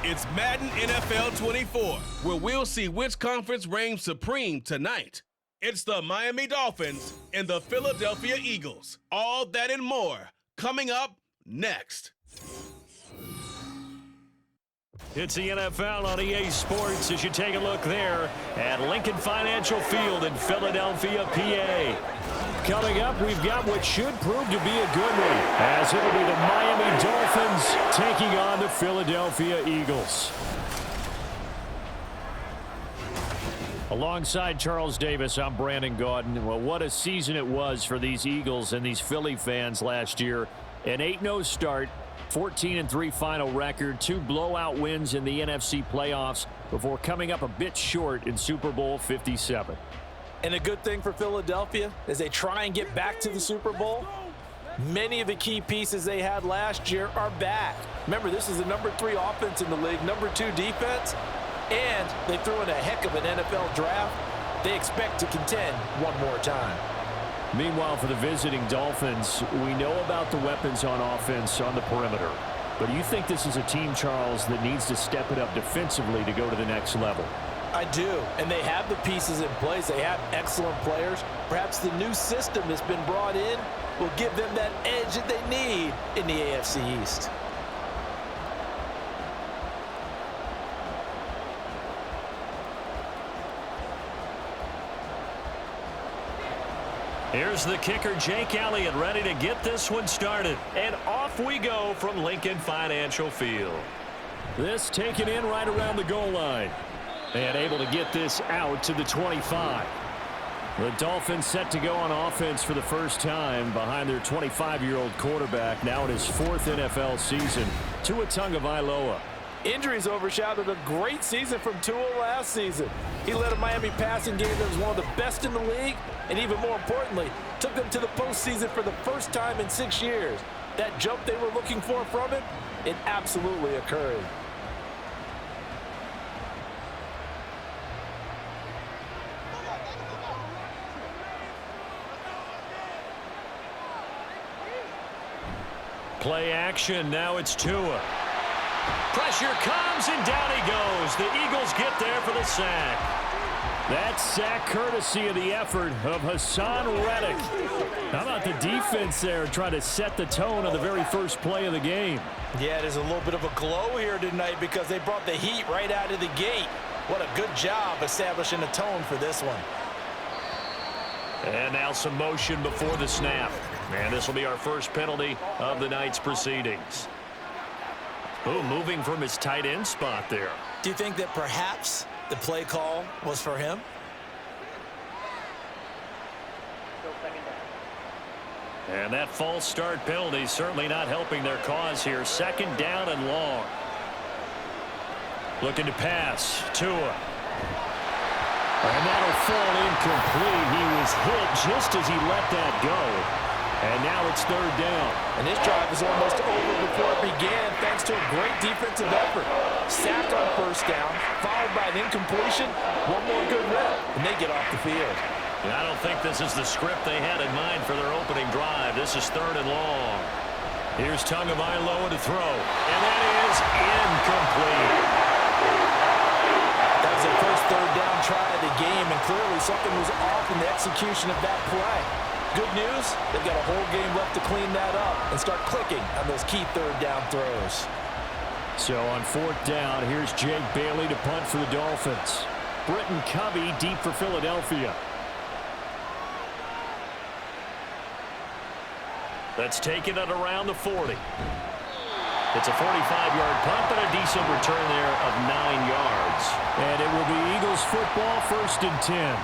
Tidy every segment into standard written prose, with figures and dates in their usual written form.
It's Madden NFL 24, where we'll see which conference reigns supreme tonight. It's the Miami Dolphins and the Philadelphia Eagles. All that and more coming up next. It's the NFL on EA Sports as you take a look there at Lincoln Financial Field in Philadelphia, PA. Coming up, we've got what should prove to be a good one, as it'll be the Miami Dolphins taking on the Philadelphia Eagles. Alongside Charles Davis, I'm Brandon Gaudin. Well, what a season it was for these Eagles and these Philly fans last year. An 8-0 start, 14-3 final record, 2 blowout wins in the NFC playoffs before coming up a bit short in Super Bowl 57. And a good thing for Philadelphia as they try and get back to the Super Bowl, many of the key pieces they had last year are back. Remember, this is the number 3 offense in the league, number 2 defense, and they threw in a heck of an NFL draft. They expect to contend one more time. Meanwhile, for the visiting Dolphins, we know about the weapons on offense on the perimeter. But do you think this is a team, Charles, that needs to step it up defensively to go to the next level? I do, and they have the pieces in place. They have excellent players. Perhaps the new system that's been brought in will give them that edge that they need in the AFC East. Here's the kicker, Jake Elliott, ready to get this one started. And off we go from Lincoln Financial Field. This taken in right around the goal line. And able to get this out to the 25. The Dolphins set to go on offense for the first time behind their 25-year-old quarterback, now in his 4th NFL season, Tua Tagovailoa. Injuries overshadowed a great season from Tua last season. He led a Miami passing game that was one of the best in the league, and even more importantly, took them to the postseason for the first time in 6 years. That jump they were looking for from him, it absolutely occurred. Play action, now it's Tua. Pressure comes, and down he goes. The Eagles get there for the sack. That sack courtesy of the effort of Hassan Reddick. How about the defense there trying to set the tone of the very first play of the game? Yeah, there's a little bit of a glow here tonight because they brought the heat right out of the gate. What a good job establishing a tone for this one. And now some motion before the snap. And this will be our first penalty of the night's proceedings. Oh, moving from his tight end spot there. Do you think that perhaps the play call was for him? And that false start penalty certainly not helping their cause here. 2nd down and long. Looking to pass. Tua. And that'll fall incomplete. He was hit just as he let that go. And now it's 3rd down. And this drive was almost over before it began thanks to a great defensive effort. Sacked on 1st down, followed by an incompletion. One more good rep, and they get off the field. And I don't think this is the script they had in mind for their opening drive. This is 3rd and long. Here's Tagovailoa to throw. And that is incomplete. That was their first 3rd down try of the game, and clearly something was off in the execution of that play. Good news, they've got a whole game left to clean that up and start clicking on those key 3rd down throws. So on 4th down, here's Jake Bailey to punt for the Dolphins. Britton Covey deep for Philadelphia. That's taken it around the 40. It's a 45-yard punt, but a decent return there of 9 yards. And it will be Eagles football, 1st and 10.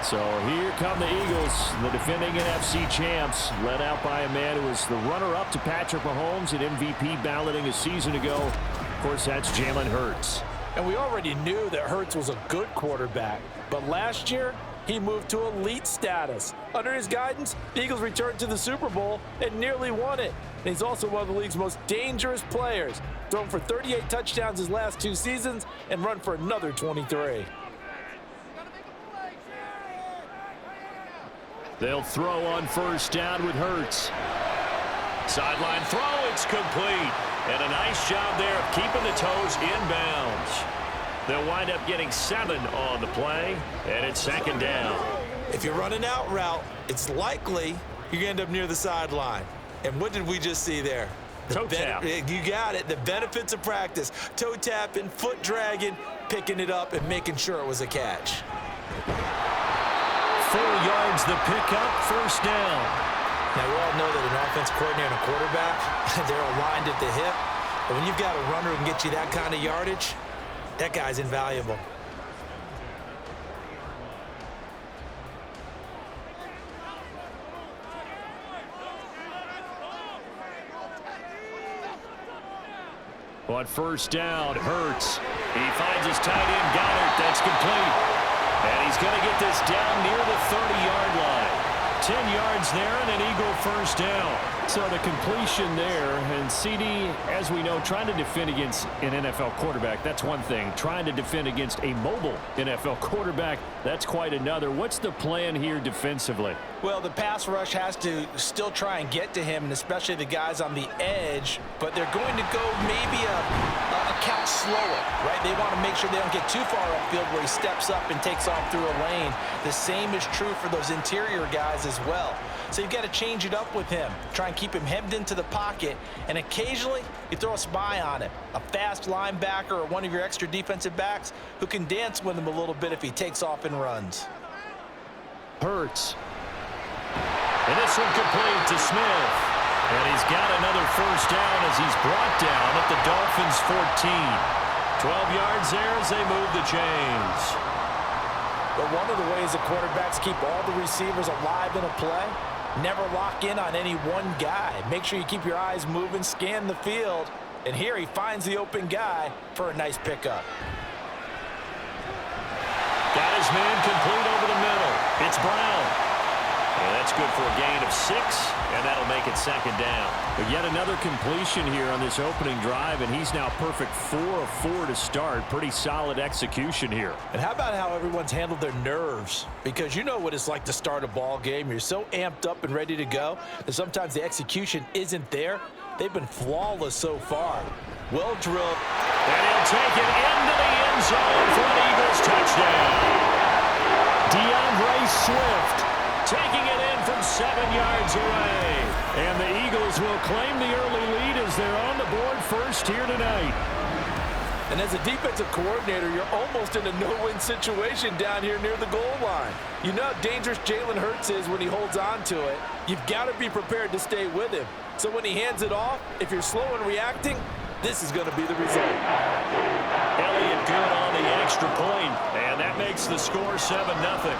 So here come the Eagles, the defending NFC champs, led out by a man who was the runner-up to Patrick Mahomes at MVP balloting a season ago. Of course, that's Jalen Hurts. And we already knew that Hurts was a good quarterback, but last year, he moved to elite status. Under his guidance, the Eagles returned to the Super Bowl and nearly won it. And he's also one of the league's most dangerous players, thrown for 38 touchdowns his last 2 seasons and run for another 23. They'll throw on 1st down with Hurts. Sideline throw, it's complete. And a nice job there of keeping the toes in bounds. They'll wind up getting 7 on the play, and it's second down. If you're running out route, it's likely you're going to end up near the sideline. And what did we just see there? Toe tap. You got it. The benefits of practice. Toe tapping, foot dragging, picking it up, and making sure it was a catch. 4 yards the pickup, first down. Now, we all know that an offense coordinator and a quarterback, they're aligned at the hip. But when you've got a runner who can get you that kind of yardage, that guy's invaluable. On first down, Hurts. He finds his tight end, Goddard. That's complete. And he's going to get this down near the 30-yard line. 10 yards there and an Eagle first down. So the completion there, and CD, as we know, trying to defend against an NFL quarterback, that's one thing. Trying to defend against a mobile NFL quarterback, that's quite another. What's the plan here defensively? Well, the pass rush has to still try and get to him, and especially the guys on the edge, but they're going to go maybe a count slower, right? They want to make sure they don't get too far upfield where he steps up and takes off through a lane. The same is true for those interior guys as well. So you've got to change it up with him. Try and keep him hemmed into the pocket, and occasionally you throw a spy on him. A fast linebacker or one of your extra defensive backs who can dance with him a little bit if he takes off and runs. Hurts. And this one complete to Smith. And he's got another first down as he's brought down at the Dolphins' 14. 12 yards there as they move the chains. But one of the ways the quarterbacks keep all the receivers alive in a play, never lock in on any one guy. Make sure you keep your eyes moving, scan the field. And here he finds the open guy for a nice pickup. Got his man complete over the middle. It's Brown. And that's good for a gain of 6, and that'll make it second down. But yet another completion here on this opening drive, and he's now perfect 4 of 4 to start. Pretty solid execution here. And how about how everyone's handled their nerves? Because you know what it's like to start a ball game. You're so amped up and ready to go that sometimes the execution isn't there. They've been flawless so far. Well drilled. And he'll take it into the end zone for an Eagles touchdown. DeAndre Swift taking it in from 7 yards away. And the Eagles will claim the early lead as they're on the board first here tonight. And as a defensive coordinator, you're almost in a no-win situation down here near the goal line. You know how dangerous Jalen Hurts is when he holds on to it. You've got to be prepared to stay with him. So when he hands it off, if you're slow in reacting, this is going to be the result. Elliott good on the extra point, and that makes the score 7-0.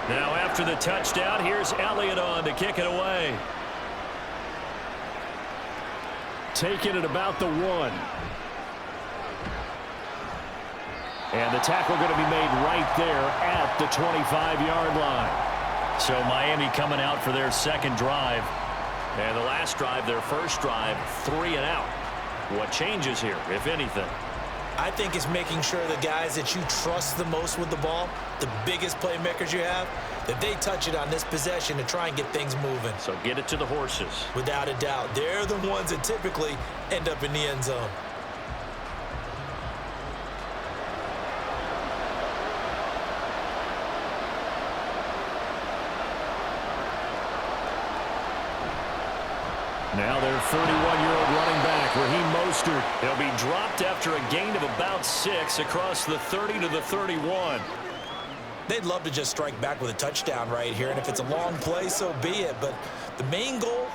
Now after the touchdown, here's Elliott on to kick it away. Taking it about the 1. And the tackle going to be made right there at the 25-yard line. So Miami coming out for their second drive. And the last drive, their first drive, 3 and out. What changes here, if anything? I think it's making sure the guys that you trust the most with the ball, the biggest playmakers you have, that they touch it on this possession to try and get things moving. So get it to the horses. Without a doubt. They're the ones that typically end up in the end zone. Now their 31-year-old running back, Raheem Mostert. He'll be dropped after a gain of about 6 across the 30 to the 31. They'd love to just strike back with a touchdown right here, and if it's a long play, so be it. But the main goal,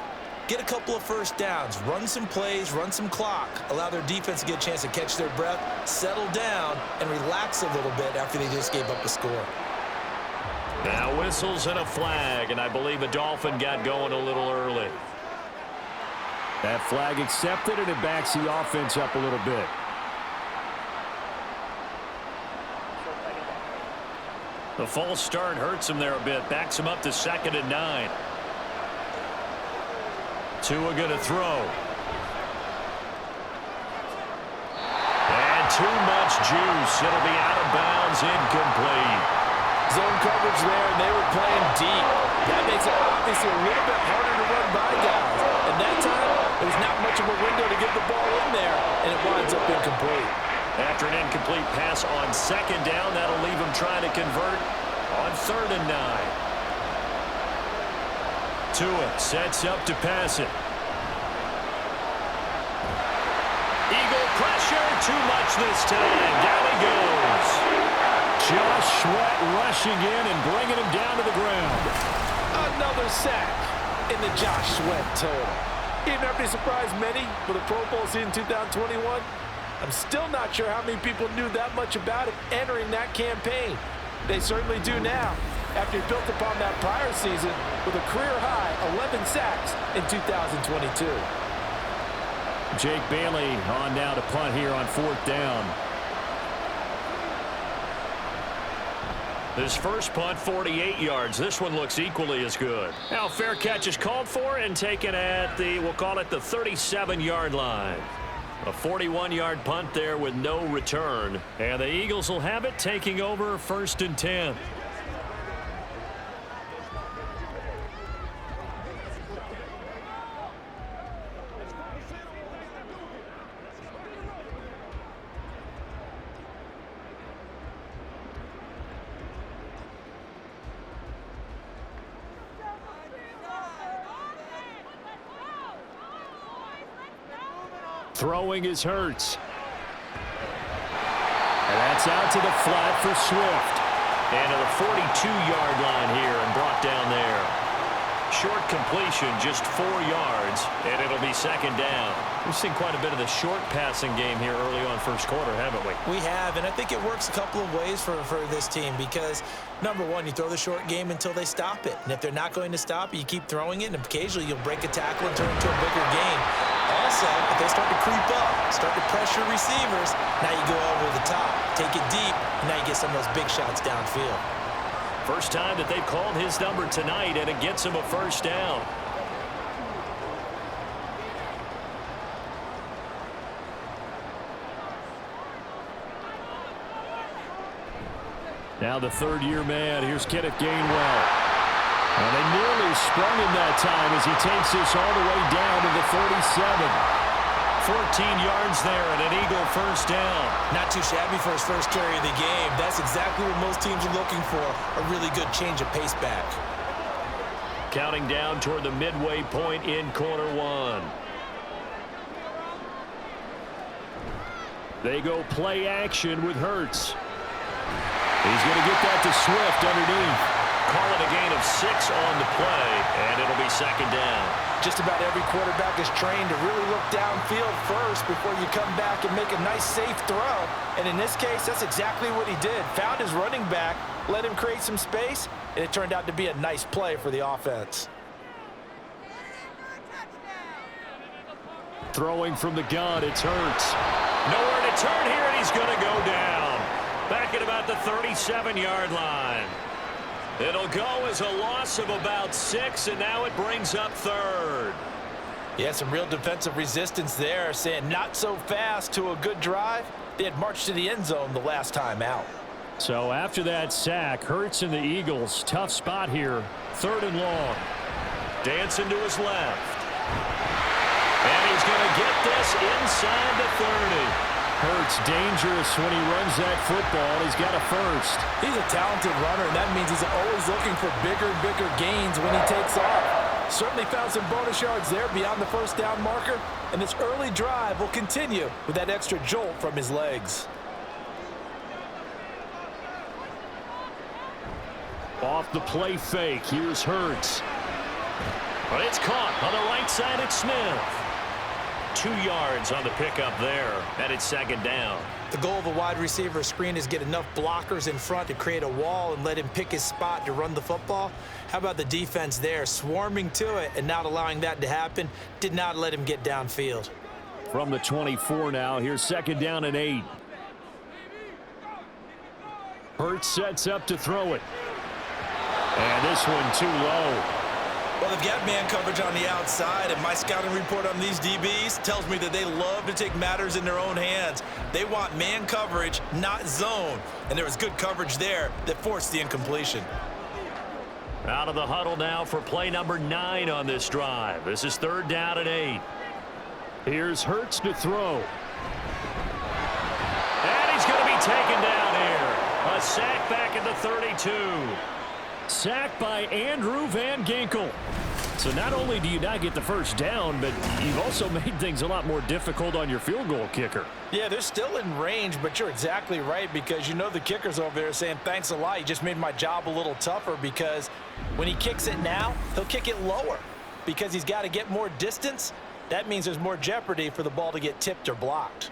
get a couple of first downs, run some plays, run some clock, allow their defense to get a chance to catch their breath, settle down, and relax a little bit after they just gave up a score. Now whistles and a flag, and I believe a Dolphin got going a little early. That flag accepted, and it backs the offense up a little bit. The false start hurts him there a bit. Backs him up to 2nd and 9. Tua going to throw. And too much juice. It'll be out of bounds, incomplete. Zone coverage there, and they were playing deep. That makes it obviously a little bit harder to run by guys. And that time, there's not much of a window to get the ball in there, and it winds up incomplete. After an incomplete pass on 2nd down, that'll leave him trying to convert on 3rd and 9. Tua sets up to pass it. Eagle pressure, too much this time. Down he goes. Josh Sweat rushing in and bringing him down to the ground. Another sack in the Josh Sweat total. Even after he surprised many for the Pro Bowl season 2021, I'm still not sure how many people knew that much about him entering that campaign. They certainly do now, after he built upon that prior season with a career-high 11 sacks in 2022. Jake Bailey on now to punt here on 4th down. This first punt, 48 yards. This one looks equally as good. Now, fair catch is called for and taken at the, we'll call it the 37-yard line. A 41-yard punt there with no return. And the Eagles will have it, taking over 1st and 10. Throwing is Hurts. And that's out to the flat for Swift. And to the 42-yard line here and brought down there. Short completion, just 4 yards, and it'll be 2nd down. We've seen quite a bit of the short passing game here early on first quarter, haven't we? We have, and I think it works a couple of ways for this team because, number one, you throw the short game until they stop it. And if they're not going to stop it, you keep throwing it, and occasionally you'll break a tackle and turn it into a bigger game. Also, if they start to creep up, start to pressure receivers, now you go over the top, take it deep, and now you get some of those big shots downfield. First time that they've called his number tonight, and it gets him a 1st down. Now the 3rd-year man. Here's Kenneth Gainwell. And they nearly sprung him that time as he takes this all the way down to the 37. 14 yards there and an Eagle 1st down. Not too shabby for his first carry of the game. That's exactly what most teams are looking for, a really good change of pace back. Counting down toward the midway point in quarter 1. They go play action with Hurts. He's going to get that to Swift underneath. Call it a gain of 6 on the play, and it'll be 2nd down. Just about every quarterback is trained to really look downfield first before you come back and make a nice, safe throw. And in this case, that's exactly what he did. Found his running back, let him create some space, and it turned out to be a nice play for the offense. Throwing from the gun, it's Hurts. Nowhere to turn here, and he's going to go down. Back at about the 37-yard line. It'll go as a loss of about 6, and now it brings up 3rd. Yeah, some real defensive resistance there, saying not so fast to a good drive. They had marched to the end zone the last time out. So after that sack, Hurts and the Eagles, tough spot here, 3rd and long. Dancing to his left. And he's going to get this inside the 30. Hurts dangerous when he runs that football. He's got a 1st. He's a talented runner, and that means he's always looking for bigger and bigger gains when he takes off. Certainly found some bonus yards there beyond the 1st down marker, and this early drive will continue with that extra jolt from his legs. Off the play fake, here's Hurts. But it's caught on the right side at Smith. 2 yards on the pickup there, and it's 2nd down. The goal of a wide receiver screen is get enough blockers in front to create a wall and let him pick his spot to run the football. How about the defense there, swarming to it and not allowing that to happen? Did not let him get downfield. From the 24 now, here's 2nd down and 8. Hurts sets up to throw it. And this one too low. Well, they've got man coverage on the outside, and my scouting report on these DBs tells me that they love to take matters in their own hands. They want man coverage, not zone. And there was good coverage there that forced the incompletion. Out of the huddle now for play number 9 on this drive. This is 3rd down and 8. Here's Hurts to throw. And he's going to be taken down here. A sack back at the 32. Sacked by Andrew Van Ginkel. So not only do you not get the first down, but you've also made things a lot more difficult on your field goal kicker. Yeah, they're still in range, but you're exactly right, because you know the kicker's over there saying, thanks a lot. You just made my job a little tougher, because when he kicks it now, he'll kick it lower because he's got to get more distance. That means there's more jeopardy for the ball to get tipped or blocked.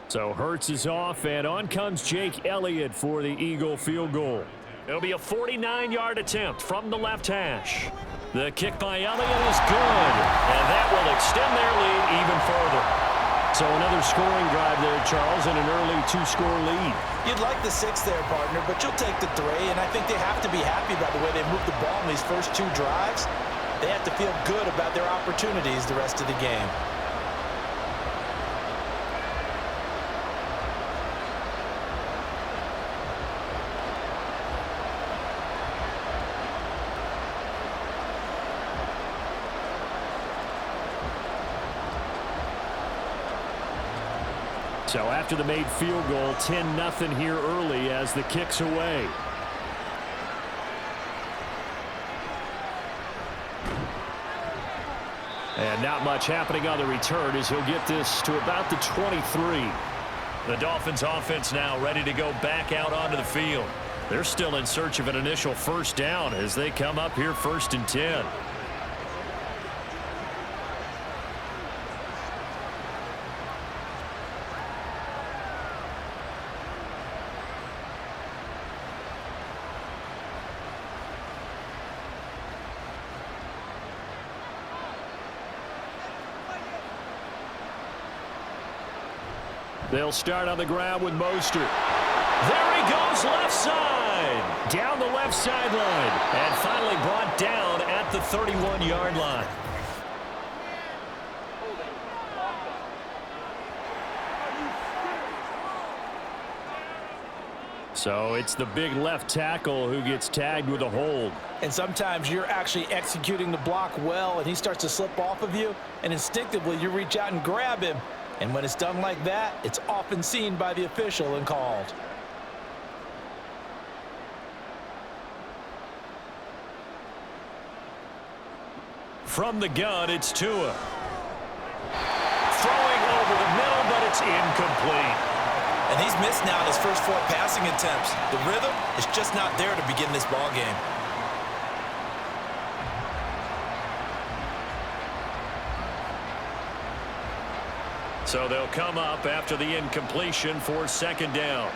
So Hurts is off, and on comes Jake Elliott for the Eagle field goal. It'll be a 49-yard attempt from the left hash. The kick by Elliott is good, and that will extend their lead even further. So another scoring drive there, Charles, and an early 2-score lead. You'd like the 6 there, partner, but you'll take the 3, and I think they have to be happy by the way they moved the ball in these first 2 drives. They have to feel good about their opportunities the rest of the game. So after the made field goal, 10-0 here early as the kick's away. And not much happening on the return as he'll get this to about the 23. The Dolphins offense now ready to go back out onto the field. They're still in search of an initial first down as they come up here 1st and 10. They'll start on the ground with Mostert. There he goes, left side. Down the left sideline. And finally brought down at the 31-yard line. So it's the big left tackle who gets tagged with a hold. And sometimes you're actually executing the block well, and he starts to slip off of you, and instinctively you reach out and grab him. And when it's done like that, it's often seen by the official and called. From the gun, it's Tua. Throwing over the middle, but it's incomplete. And he's missed now in his first 4 passing attempts. The rhythm is just not there to begin this ball game. So they'll come up after the incompletion for 2nd down.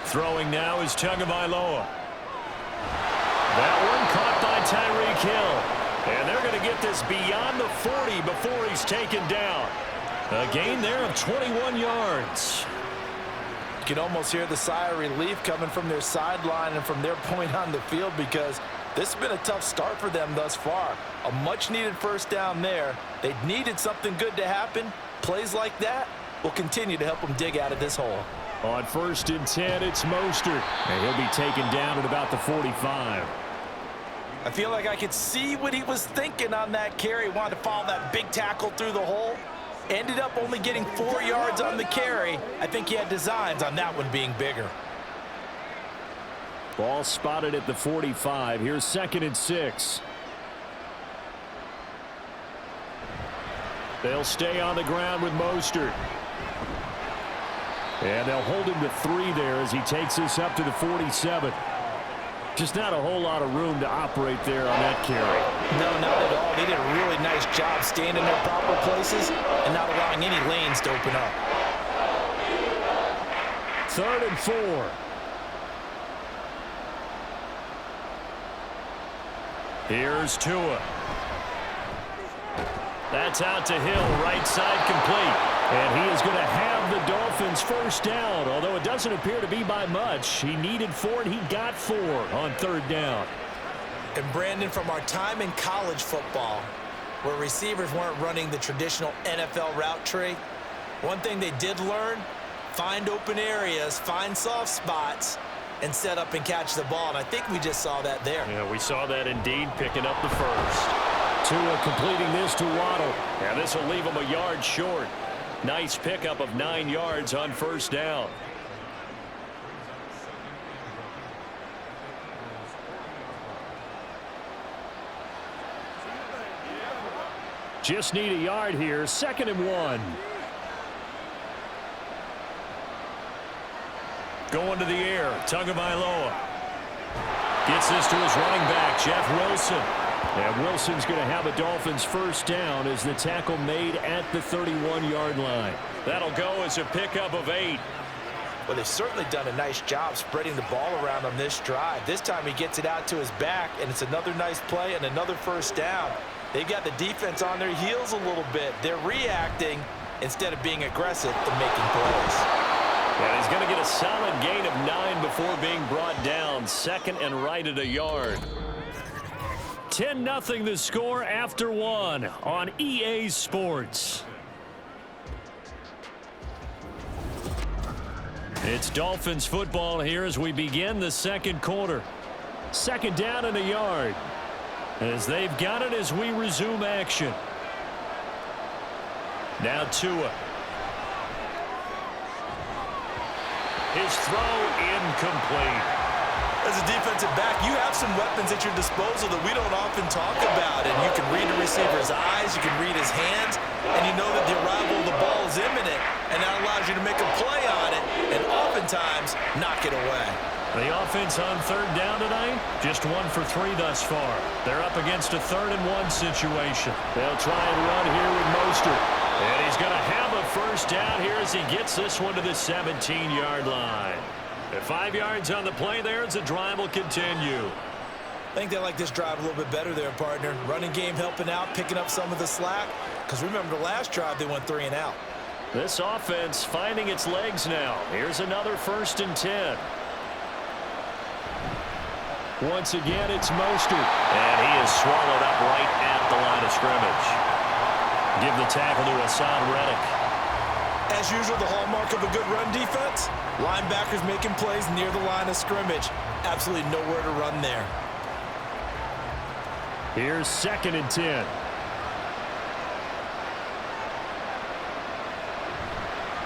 Throwing now is Tagovailoa. That one caught by Tyreek Hill. And they're going to get this beyond the 40 before he's taken down. A gain there of 21 yards. You can almost hear the sigh of relief coming from their sideline and from their point on the field, because this has been a tough start for them thus far. A much-needed first down there. They needed something good to happen. Plays like that will continue to help them dig out of this hole. On 1st and 10, it's Mostert. And he'll be taken down at about the 45. I feel like I could see what he was thinking on that carry. He wanted to follow that big tackle through the hole. Ended up only getting 4 yards on the carry. I think he had designs on that one being bigger. Ball spotted at the 45. Here's 2nd and 6. They'll stay on the ground with Mostert. And they'll hold him to 3 there as he takes this up to the 47. Just not a whole lot of room to operate there on that carry. No, not at all. They did a really nice job staying in their proper places and not allowing any lanes to open up. 3rd and 4. Here's Tua. That's out to Hill, right side complete. And he is going to have the Dolphins first down, although it doesn't appear to be by much. He needed 4, and he got 4 on third down. And Brandon, from our time in college football, where receivers weren't running the traditional NFL route tree, one thing they did learn, find open areas, find soft spots, and set up and catch the ball. And I think we just saw that there. Yeah, we saw that indeed, picking up the first. Tua completing this to Waddle. And this will leave him a yard short. Nice pickup of 9 yards on first down. Just need a yard here. 2nd and 1. Going to the air. Tagovailoa gets this to his running back, Jeff Wilson. And Wilson's going to have a Dolphins first down as the tackle made at the 31-yard line. That'll go as a pickup of 8. Well, they've certainly done a nice job spreading the ball around on this drive. This time he gets it out to his back, and it's another nice play and another first down. They've got the defense on their heels a little bit. They're reacting instead of being aggressive and making plays. And he's going to get a solid gain of 9 before being brought down. 2nd and right at a yard. 10-0 the score after 1 on EA Sports. It's Dolphins football here as we begin the second quarter. 2nd down and a yard. As they've got it as we resume action. Now Tua. His throw incomplete. As a defensive back, you have some weapons at your disposal that we don't often talk about. And you can read the receiver's eyes, you can read his hands, and you know that the arrival of the ball is imminent. And that allows you to make a play on it and oftentimes knock it away. The offense on third down tonight, just 1 for 3 thus far. They're up against a 3rd and 1 situation. They'll try and run here with Mostert. And he's going to have a first down here as he gets this one to the 17-yard line. At 5 yards on the play there as the drive will continue. I think they like this drive a little bit better there, partner. Running game helping out, picking up some of the slack. Because remember the last drive they went 3 and out. This offense finding its legs now. Here's another 1st and 10. Once again, it's Mostert. And he is swallowed up right at the line of scrimmage. Give the tackle to Hassan Reddick. As usual, the hallmark of a good run defense, linebackers making plays near the line of scrimmage. Absolutely nowhere to run there. Here's 2nd and 10.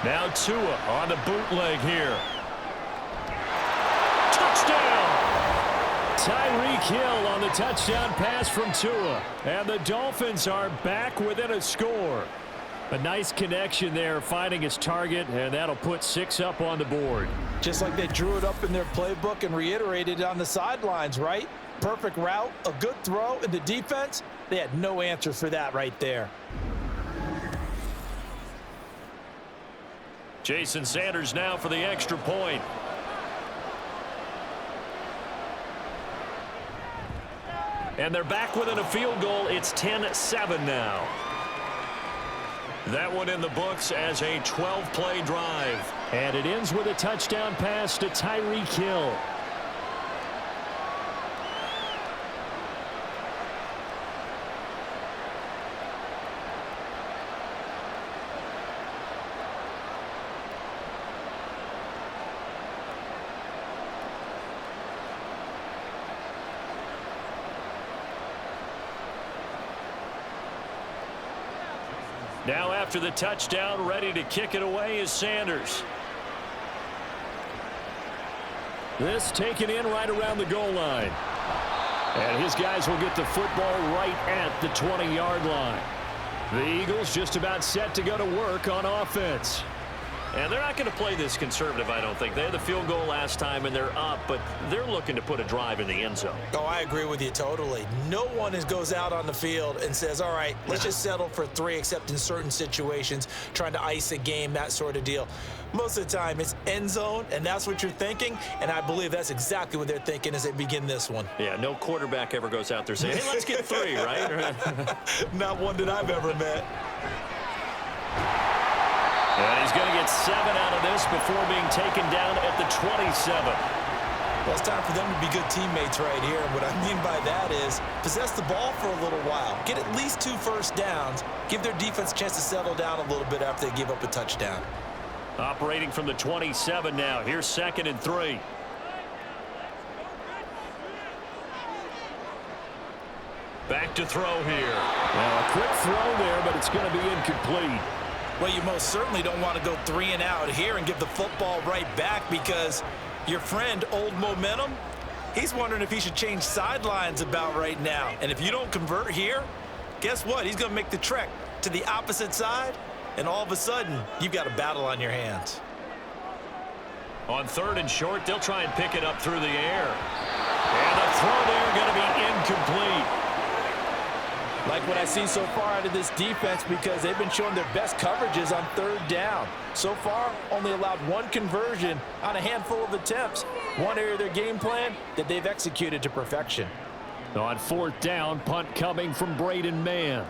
Now Tua on the bootleg here. Touchdown! Tyreek Hill on the touchdown pass from Tua. And the Dolphins are back within a score. A nice connection there, finding his target, and that'll put 6 up on the board. Just like they drew it up in their playbook and reiterated it on the sidelines, right? Perfect route, a good throw, and the defense, they had no answer for that right there. Jason Sanders now for the extra point. And they're back within a field goal. It's 10-7 now. That one in the books as a 12-play drive. And it ends with a touchdown pass to Tyreek Hill. Now after the touchdown, ready to kick it away is Sanders. This taken in right around the goal line. And his guys will get the football right at the 20-yard line. The Eagles just about set to go to work on offense. And they're not going to play this conservative, I don't think. They had the field goal last time, and they're up, but they're looking to put a drive in the end zone. Oh, I agree with you totally. No one goes out on the field and says, all right, let's just settle for 3, except in certain situations, trying to ice a game, that sort of deal. Most of the time, it's end zone, and that's what you're thinking, and I believe that's exactly what they're thinking as they begin this one. Yeah, no quarterback ever goes out there saying, hey, let's get 3, right? Not one that I've ever met. And he's going to get 7 out of this before being taken down at the 27. Well, it's time for them to be good teammates right here. And what I mean by that is possess the ball for a little while. Get at least 2 first downs. Give their defense a chance to settle down a little bit after they give up a touchdown. Operating from the 27 now. Here's 2nd and 3. Back to throw here. Well, a quick throw there, but it's going to be incomplete. Well, you most certainly don't want to go 3 and out here and give the football right back, because your friend, Old Momentum, he's wondering if he should change sidelines about right now. And if you don't convert here, guess what? He's going to make the trek to the opposite side, and all of a sudden, you've got a battle on your hands. On 3rd and short, they'll try and pick it up through the air. And the throw there going to be incomplete. Like what I see so far out of this defense, because they've been showing their best coverages on 3rd down. So far, only allowed 1 conversion on a handful of attempts. One area of their game plan that they've executed to perfection. On 4th down, punt coming from Braden Mann.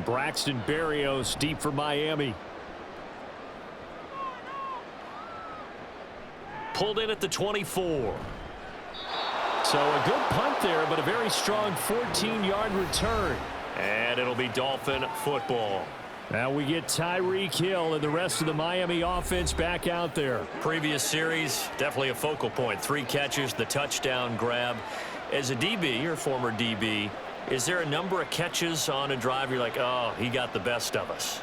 Braxton Berrios deep for Miami. Pulled in at the 24. So a good punt there, but a very strong 14-yard return. And it'll be Dolphin football. Now we get Tyreek Hill and the rest of the Miami offense back out there. Previous series, definitely a focal point. 3 catches, the touchdown grab. As a DB, or former DB, is there a number of catches on a drive you're like, oh, he got the best of us?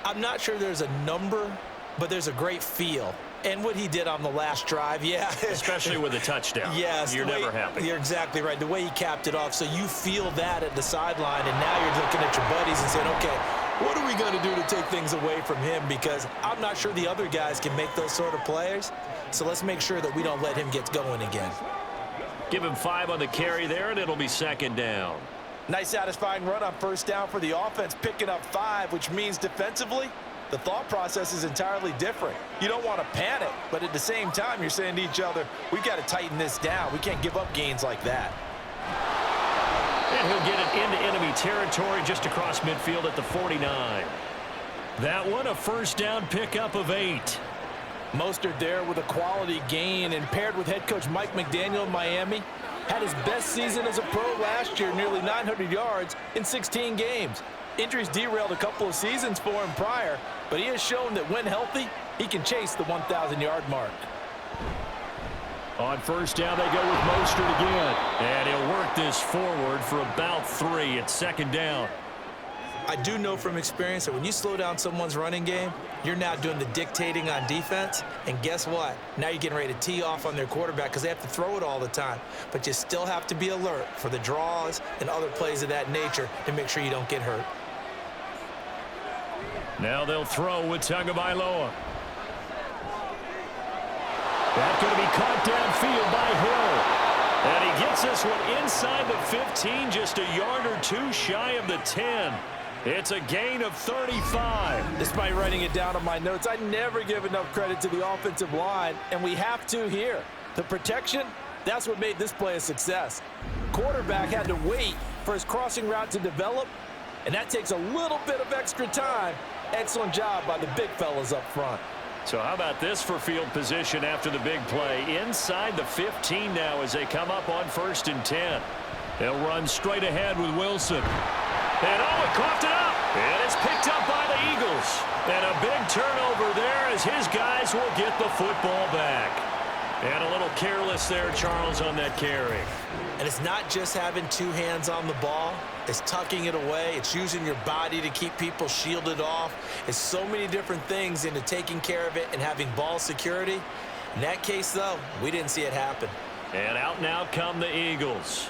I'm not sure there's a number, but there's a great feel. And what he did on the last drive, yeah. Especially with a touchdown. Yes. You're never happy. You're exactly right. The way he capped it off, so you feel that at the sideline, and now you're looking at your buddies and saying, okay, what are we going to do to take things away from him? Because I'm not sure the other guys can make those sort of plays. So let's make sure that we don't let him get going again. Give him 5 on the carry there, and it'll be 2nd down. Nice satisfying run on 1st down for the offense, picking up 5, which means defensively, the thought process is entirely different. You don't want to panic, but at the same time, you're saying to each other, we've got to tighten this down. We can't give up gains like that. And he'll get it into enemy territory just across midfield at the 49. That one, a 1st down pickup of 8. Mostert there with a quality gain, and paired with head coach Mike McDaniel in Miami, had his best season as a pro last year, nearly 900 yards in 16 games. Injuries derailed a couple of seasons for him prior, but he has shown that when healthy, he can chase the 1,000-yard mark. On 1st down, they go with Mostert again. And he'll work this forward for about 3 at 2nd down. I do know from experience that when you slow down someone's running game, you're now doing the dictating on defense. And guess what? Now you're getting ready to tee off on their quarterback because they have to throw it all the time. But you still have to be alert for the draws and other plays of that nature to make sure you don't get hurt. Now they'll throw with Tagovailoa. That's going to be caught downfield by Hill. And he gets this one inside the 15, just a yard or 2 shy of the 10. It's a gain of 35. Despite writing it down on my notes, I never give enough credit to the offensive line, and we have to here. The protection, that's what made this play a success. Quarterback had to wait for his crossing route to develop, and that takes a little bit of extra time. Excellent job by the big fellas up front. So how about this for field position after the big play? Inside the 15 now as they come up on 1st and 10. They'll run straight ahead with Wilson. And oh, it coughed it up. And it's picked up by the Eagles. And a big turnover there as his guys will get the football back. And a little careless there, Charles, on that carry. And it's not just having 2 hands on the ball. It's tucking it away. It's using your body to keep people shielded off. It's so many different things into taking care of it and having ball security. In that case, though, we didn't see it happen. And out now come the Eagles.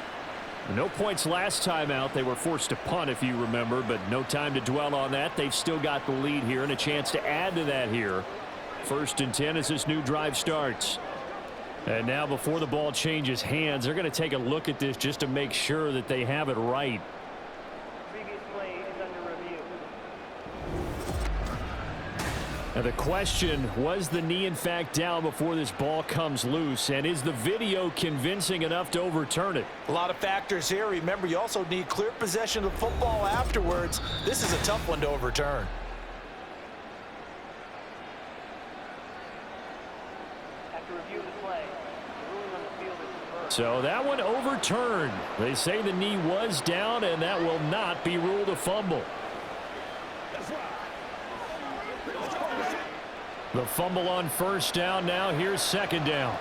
No points last time out. They were forced to punt, if you remember, but no time to dwell on that. They've still got the lead here and a chance to add to that here First and 10 as this new drive starts. And now before the ball changes hands, they're going to take a look at this just to make sure that they have it right. Previous play is under review. Now the question, was the knee in fact down before this ball comes loose? And is the video convincing enough to overturn it? A lot of factors here. Remember, you also need clear possession of the football afterwards. This is a tough one to overturn. After review of the play, the ruling on the field is reversed. So that one overturned. They say the knee was down, and that will not be ruled a fumble. The fumble on first down. Now here's second down.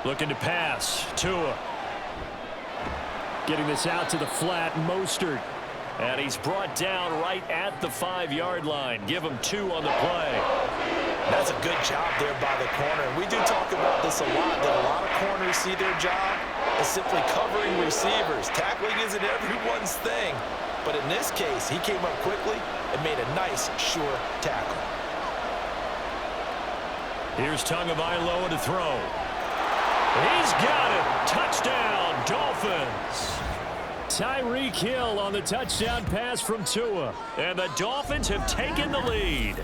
Looking to pass. Tua. Getting this out to the flat. Mostert. And he's brought down right at the 5-yard line. Give him 2 on the play. That's a good job there by the corner. We do talk about this a lot, that a lot of corners see their job as simply covering receivers. Tackling isn't everyone's thing. But in this case, he came up quickly and made a nice, sure tackle. Here's Tagovailoa to throw. He's got it. Touchdown, Dolphins. Tyreek Hill on the touchdown pass from Tua. And the Dolphins have taken the lead.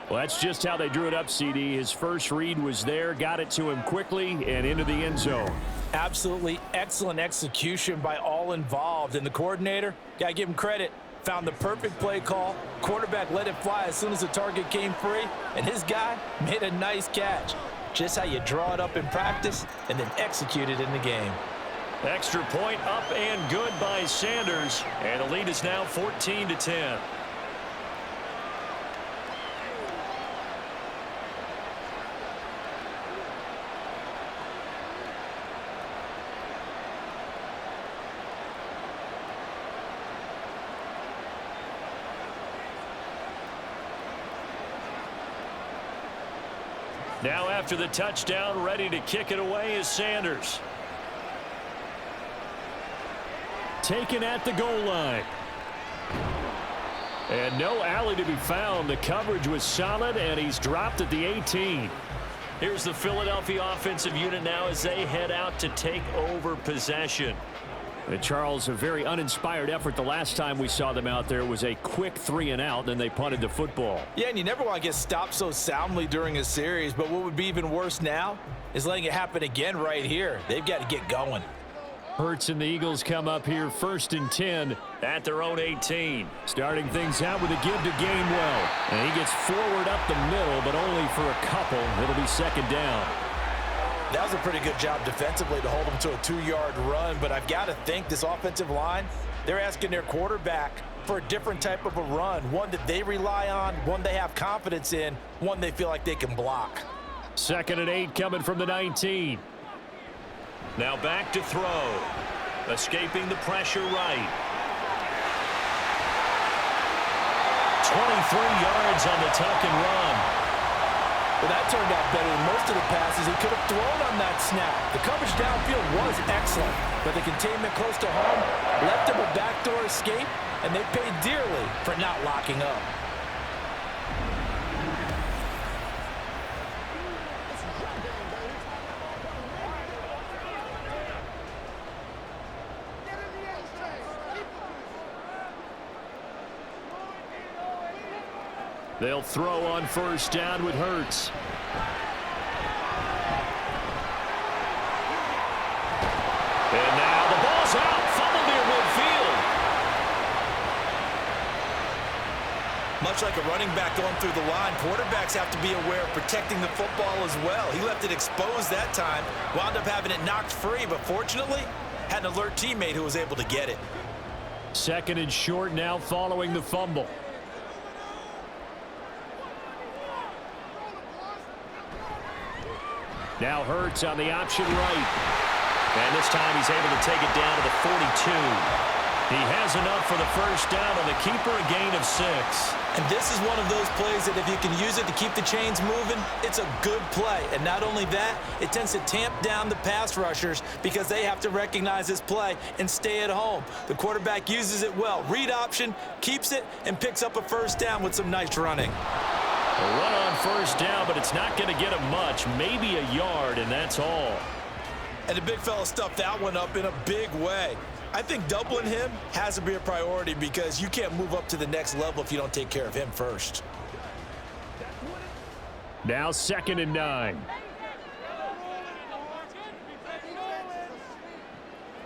Well, that's just how they drew it up, CD. His first read was there, got it to him quickly, and into the end zone. Absolutely excellent execution by all involved. And the coordinator, got to give him credit, found the perfect play call. Quarterback let it fly as soon as the target came free, and his guy made a nice catch. Just how you draw it up in practice and then execute it in the game. Extra point up and good by Sanders, and the lead is now 14-10. Now after the touchdown, ready to kick it away is Sanders. Taken at the goal line. And no alley to be found. The coverage was solid, and he's dropped at the 18. Here's the Philadelphia offensive unit now as they head out to take over possession. Charles, a very uninspired effort. The last time we saw them out there was a quick 3-and-out, then they punted the football. Yeah, and you never want to get stopped so soundly during a series, but what would be even worse now is letting it happen again right here. They've got to get going. Hurts and the Eagles come up here first and 10 at their own 18. Starting things out with a give to Gainwell. And he gets forward up the middle, but only for a couple. It'll be second down. That was a pretty good job defensively to hold them to a 2-yard run, but I've got to think this offensive line, they're asking their quarterback for a different type of a run, one that they rely on, one they have confidence in, one they feel like they can block. Second and 8 coming from the 19. Now back to throw. Escaping the pressure right. 23 yards on the tuck and run. Well, that turned out better than most of the passes he could have thrown on that snap. The coverage downfield was excellent, but the containment close to home left him a backdoor escape, and they paid dearly for not locking up. They'll throw on first down with Hurts. And now the ball's out. Fumble near midfield. Much like a running back going through the line, quarterbacks have to be aware of protecting the football as well. He left it exposed that time, wound up having it knocked free, but fortunately had an alert teammate who was able to get it. Second and short now following the fumble. Now Hurts on the option right. And this time he's able to take it down to the 42. He has enough for the first down on the keeper, a gain of 6. And this is one of those plays that if you can use it to keep the chains moving, it's a good play. And not only that, it tends to tamp down the pass rushers because they have to recognize this play and stay at home. The quarterback uses it well. Read option, keeps it, and picks up a first down with some nice running. A run on first down, but it's not going to get him much, maybe a yard, and that's all. And the big fella stuffed that one up in a big way. I think doubling him has to be a priority because you can't move up to the next level if you don't take care of him first. Now 2nd and 9.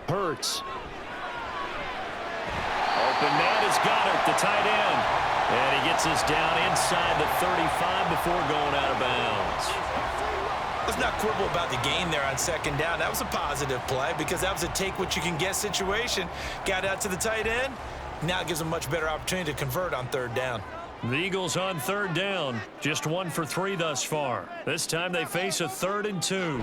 Hurts. Open man has got it, the tight end. And he gets us down inside the 35 before going out of bounds. Let's not quibble about the gain there on 2nd down. That was a positive play because that was a take-what-you-can-get situation. Got out to the tight end. Now it gives them a much better opportunity to convert on 3rd down. The Eagles on 3rd down. Just 1 for 3 thus far. This time they face a 3rd and 2.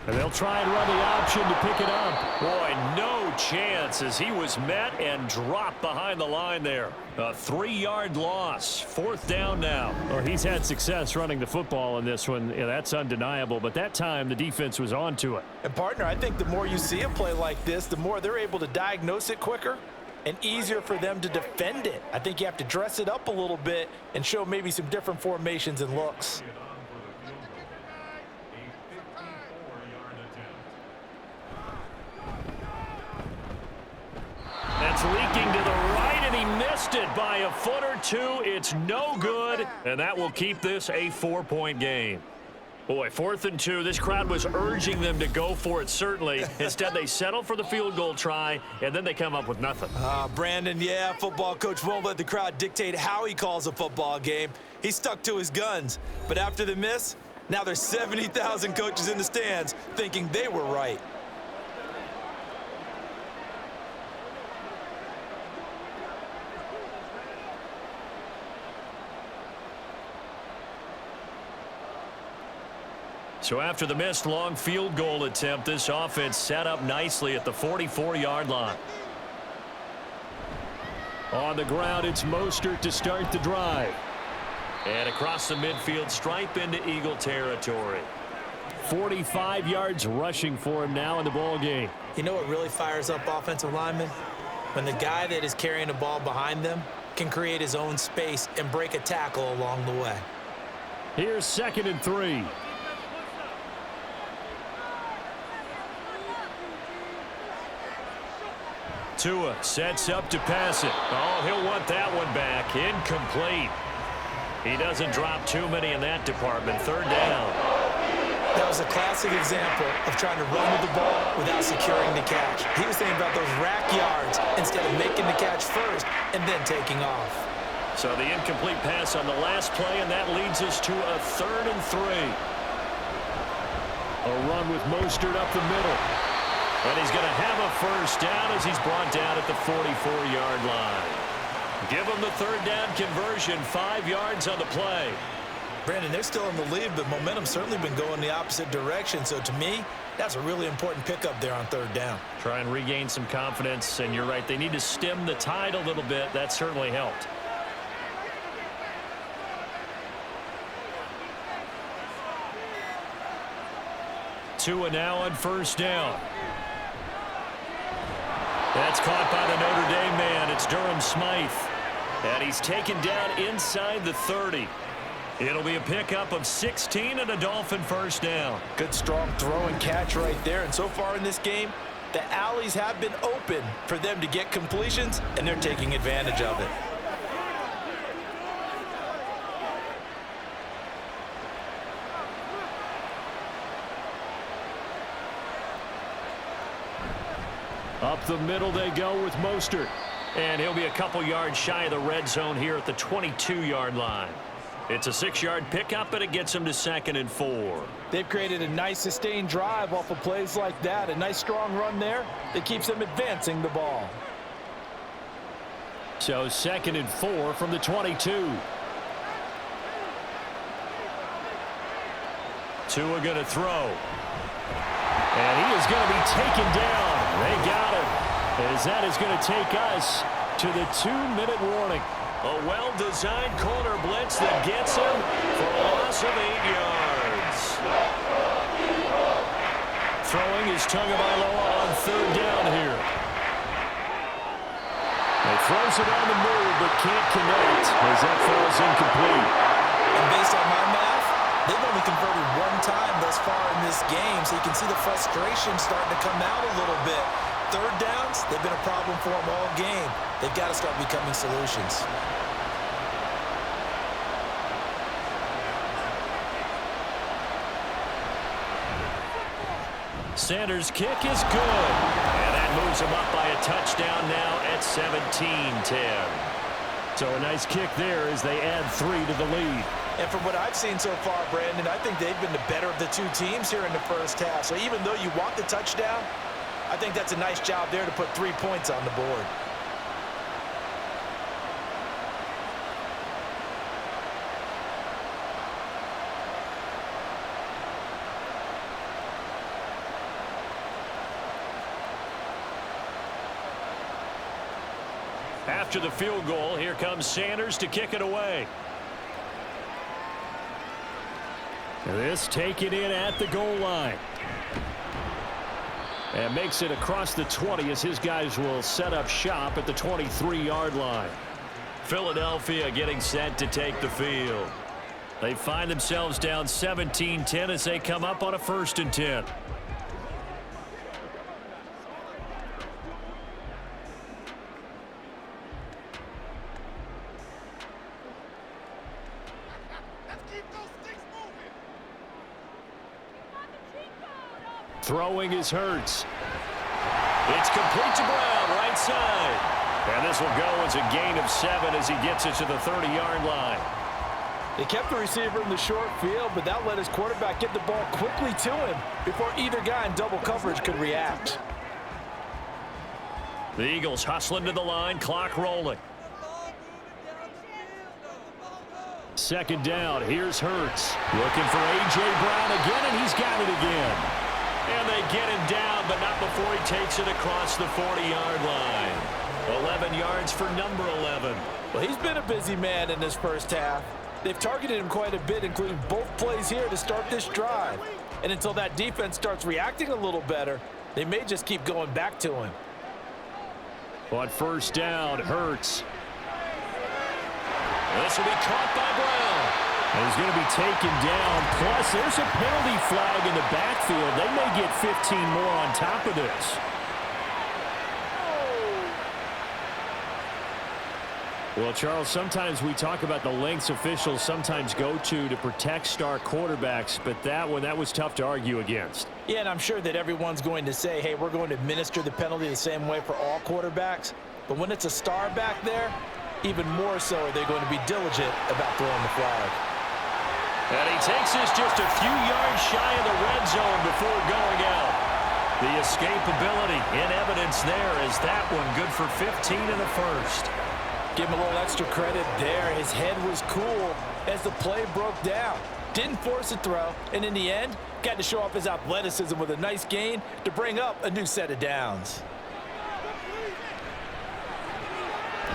And they'll try and run the option to pick it up. Boy, no chance as he was met and dropped behind the line there. A 3-yard loss. 4th down now. Or he's had success running the football in this one. Yeah, that's undeniable. But that time, the defense was on to it. And, partner, I think the more you see a play like this, the more they're able to diagnose it quicker and easier for them to defend it. I think you have to dress it up a little bit and show maybe some different formations and looks. That's leaking to the right, and he missed it by a foot or two. It's no good, and that will keep this a 4-point game. Boy, 4th and 2. This crowd was urging them to go for it, certainly. Instead, they settle for the field goal try, and then they come up with nothing. Brandon, yeah, football coach won't let the crowd dictate how he calls a football game. He stuck to his guns. But after the miss, now there's 70,000 coaches in the stands thinking they were right. So after the missed long field goal attempt, this offense set up nicely at the 44-yard line. On the ground, it's Mostert to start the drive. And across the midfield stripe into Eagle territory. 45 yards rushing for him now in the ball game. You know what really fires up offensive linemen? When the guy that is carrying the ball behind them can create his own space and break a tackle along the way. Here's 2nd and 3. Tua sets up to pass it. Oh, he'll want that one back. Incomplete. He doesn't drop too many in that department. 3rd down. That was a classic example of trying to run with the ball without securing the catch. He was thinking about those rack yards instead of making the catch first and then taking off. So the incomplete pass on the last play, and that leads us to a 3rd and 3. A run with Mostert up the middle. And he's going to have a first down as he's brought down at the 44-yard line. Give him the 3rd down conversion, 5 yards on the play. Brandon, they're still in the lead, but momentum's certainly been going the opposite direction. So to me, that's a really important pickup there on 3rd down. Try and regain some confidence, and you're right, they need to stem the tide a little bit. That certainly helped. Tua now on 1st down. That's caught by the Notre Dame man. It's Durham Smythe. And he's taken down inside the 30. It'll be a pickup of 16 and a Dolphin first down. Good strong throw and catch right there. And so far in this game, the alleys have been open for them to get completions, and they're taking advantage of it. Up the middle they go with Mostert. And he'll be a couple yards shy of the red zone here at the 22-yard line. It's a 6-yard pickup, but it gets him to 2nd and 4. They've created a nice sustained drive off of plays like that. A nice strong run there that keeps them advancing the ball. So 2nd and 4 from the 22. Tua going to throw. And he is going to be taken down. They got him. as that is going to take us to the 2-minute warning. A well-designed corner blitz that gets him for a loss of 8 yards. Throwing is Tagovailoa on 3rd down here. He throws it on the move, but can't connect as that falls incomplete. And based on my math, they've only converted 1 time thus far in this game, so you can see the frustration starting to come out a little bit. 3rd downs, they've been a problem for them all game. They've got to start becoming solutions. Sanders' kick is good. And that moves him up by a touchdown now at 17-10. So a nice kick there as they add 3 to the lead. And from what I've seen so far, Brandon, I think they've been the better of the 2 teams here in the first half. So even though you want the touchdown, I think that's a nice job there to put 3 points on the board. After the field goal, here comes Sanders to kick it away. This taken in at the goal line. And makes it across the 20 as his guys will set up shop at the 23-yard line. Philadelphia getting set to take the field. They find themselves down 17-10 as they come up on a 1st and 10. Throwing is Hurts. It's complete to Brown, right side. And this will go as a gain of 7 as he gets it to the 30-yard line. They kept the receiver in the short field, but that let his quarterback get the ball quickly to him before either guy in double coverage could react. The Eagles hustling to the line, clock rolling. 2nd down, here's Hurts. Looking for A.J. Brown again, and he's got it again. And they get him down, but not before he takes it across the 40-yard line. 11 yards for number 11. Well, he's been a busy man in this first half. They've targeted him quite a bit, including both plays here to start this drive. And until that defense starts reacting a little better, they may just keep going back to him. On 1st down, Hurts. This will be caught by Brown. He's going to be taken down. Plus, there's a penalty flag in the backfield. They may get 15 more on top of this. Well, Charles, sometimes we talk about the lengths officials sometimes go to protect star quarterbacks, but that was tough to argue against. Yeah, and I'm sure that everyone's going to say, hey, we're going to administer the penalty the same way for all quarterbacks. But when it's a star back there, even more so are they going to be diligent about throwing the flag. And he takes this just a few yards shy of the red zone before going out. The escapability in evidence there is that one good for 15 in the first. Give him a little extra credit there. His head was cool as the play broke down. Didn't force a throw, and in the end, got to show off his athleticism with a nice gain to bring up a new set of downs.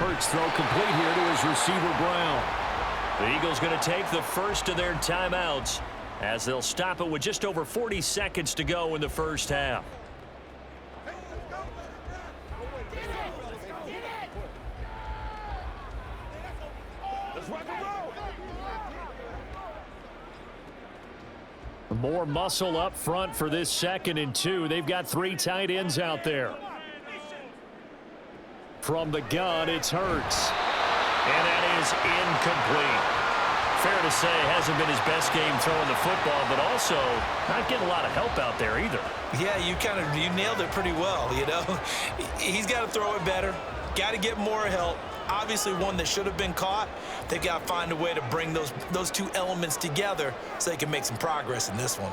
Hurts throw complete here to his receiver, Brown. The Eagles going to take the first of their timeouts as they'll stop it with just over 40 seconds to go in the first half. More muscle up front for this 2nd and 2. They've got 3 tight ends out there. From the gun, it's Hurts. And that is incomplete. Fair to say, hasn't been his best game throwing the football, but also not getting a lot of help out there either. Yeah, you nailed it pretty well, you know. He's got to throw it better, got to get more help. Obviously one that should have been caught. They've got to find a way to bring those 2 elements together so they can make some progress in this one.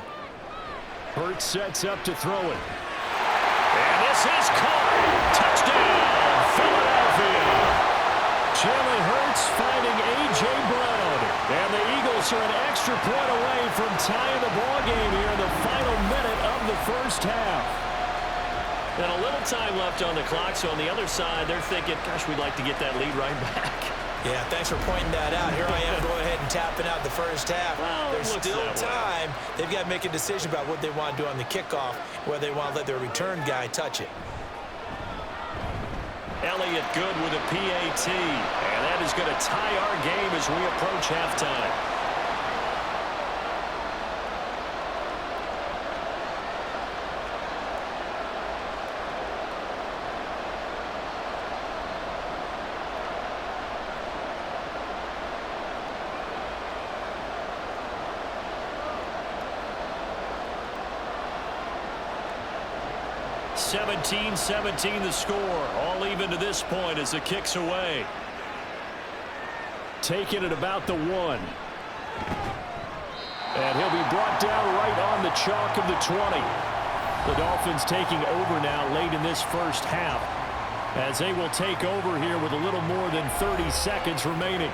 Hurts sets up to throw it. And this is caught. Touchdown, Philadelphia. Jalen Hurts finding A.J. Brown. And the Eagles are an extra point away from tying the ball game here in the final minute of the first half. And a little time left on the clock, so on the other side, they're thinking, gosh, we'd like to get that lead right back. Yeah, thanks for pointing that out. Here I am going ahead and tapping out the first half. Well, there's still time. They've got to make a decision about what they want to do on the kickoff, whether they want to let their return guy touch it. Elliott good with a PAT, and that is going to tie our game as we approach halftime. (17-17) the score. All even to this point as the kick's away. Taking it about the 1. And he'll be brought down right on the chalk of the 20. The Dolphins taking over now late in this first half, as they will take over here with a little more than 30 seconds remaining.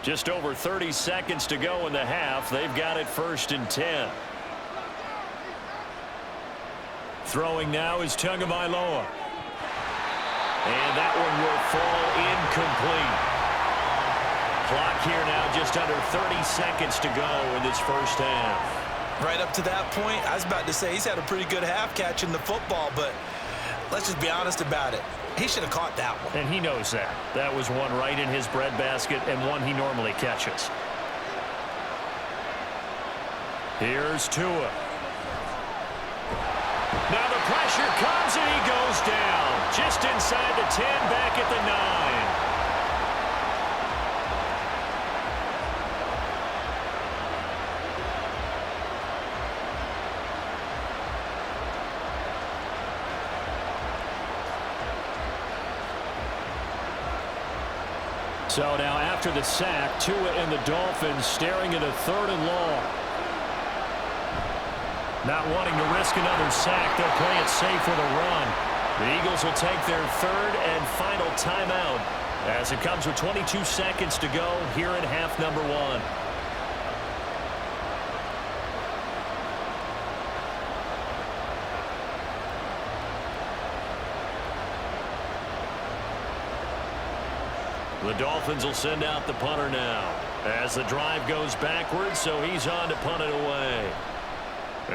Just over 30 seconds to go in the half. They've got it 1st and 10. Throwing now is Tagovailoa. And that one will fall incomplete. Clock here now just under 30 seconds to go in this first half. Right up to that point, I was about to say he's had a pretty good half catching the football, but let's just be honest about it. He should have caught that one. And he knows that. That was one right in his breadbasket and one he normally catches. Here's Tua. Now the pressure comes and he goes down. Just inside the 10, back at the 9. So now after the sack, Tua and the Dolphins staring at a 3rd and long. Not wanting to risk another sack, they'll play it safe with a run. The Eagles will take their 3rd and final timeout as it comes with 22 seconds to go here in half number 1. The Dolphins will send out the punter now as the drive goes backwards, so he's on to punt it away.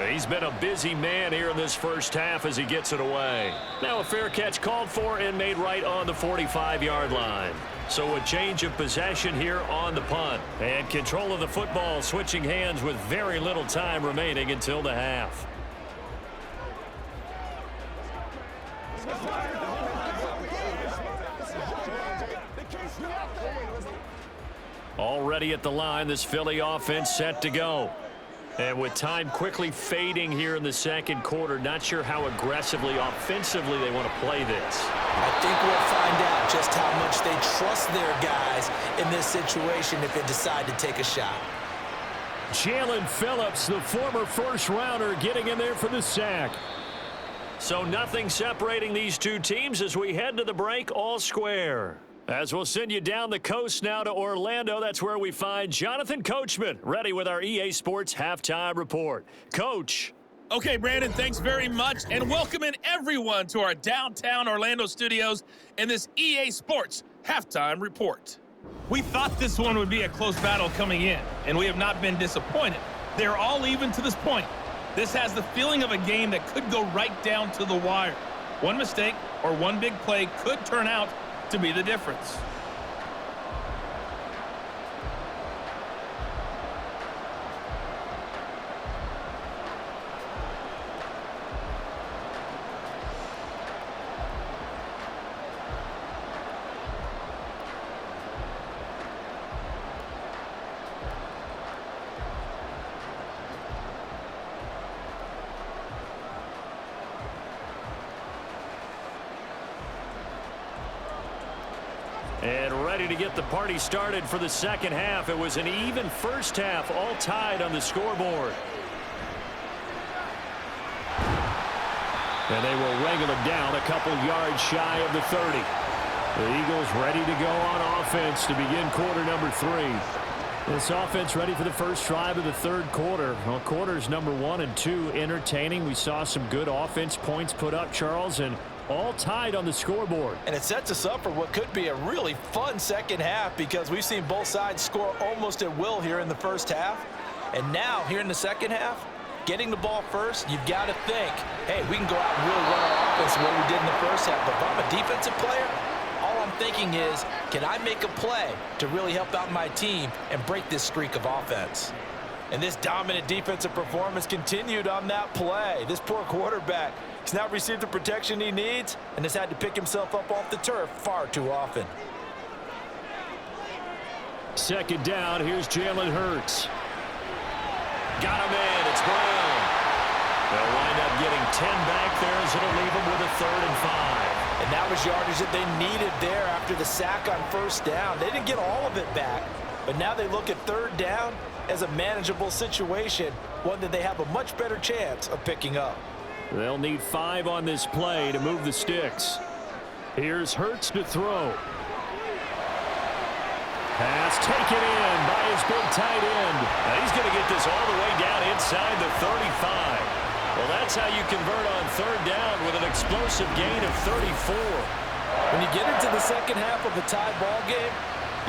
He's been a busy man here in this first half as he gets it away. Now a fair catch called for and made right on the 45-yard line. So a change of possession here on the punt. And control of the football switching hands with very little time remaining until the half. Already at the line, this Philly offense set to go. And with time quickly fading here in the second quarter, not sure how aggressively, offensively they want to play this. I think we'll find out just how much they trust their guys in this situation if they decide to take a shot. Jalen Phillips, the former first-rounder, getting in there for the sack. So nothing separating these two teams as we head to the break, all square. As we'll send you down the coast now to Orlando, that's where we find Jonathan Coachman, ready with our EA Sports Halftime Report. Coach. Okay, Brandon, thanks very much, and welcoming everyone to our downtown Orlando studios in this EA Sports Halftime Report. We thought this one would be a close battle coming in, and we have not been disappointed. They're all even to this point. This has the feeling of a game that could go right down to the wire. One mistake or one big play could turn out to be the difference. And ready to get the party started for the second half. It was an even first half, all tied on the scoreboard. And they will wrangle it down a couple yards shy of the 30. The Eagles ready to go on offense to begin quarter number 3. This offense ready for the first drive of the third quarter. Well, quarters number 1 and 2 entertaining. We saw some good offense points put up, Charles, and all tied on the scoreboard. And it sets us up for what could be a really fun second half because we've seen both sides score almost at will here in the first half. And now, here in the second half, getting the ball first, you've got to think, hey, we can go out and really run our offense the way we did in the first half. But if I'm a defensive player, all I'm thinking is, can I make a play to really help out my team and break this streak of offense? And this dominant defensive performance continued on that play. This poor quarterback has not received the protection he needs and has had to pick himself up off the turf far too often. Second down, here's Jalen Hurts. Got him in, it's Brown. They'll wind up getting 10 back there as it'll leave them with a 3rd and 5. And that was yardage that they needed there after the sack on first down. They didn't get all of it back, but now they look at 3rd down as a manageable situation, one that they have a much better chance of picking up. They'll need 5 on this play to move the sticks. Here's Hurts to throw. Pass taken in by his big tight end. Now he's going to get this all the way down inside the 35. Well, that's how you convert on 3rd down with an explosive gain of 34. When you get into the second half of a tie ball game,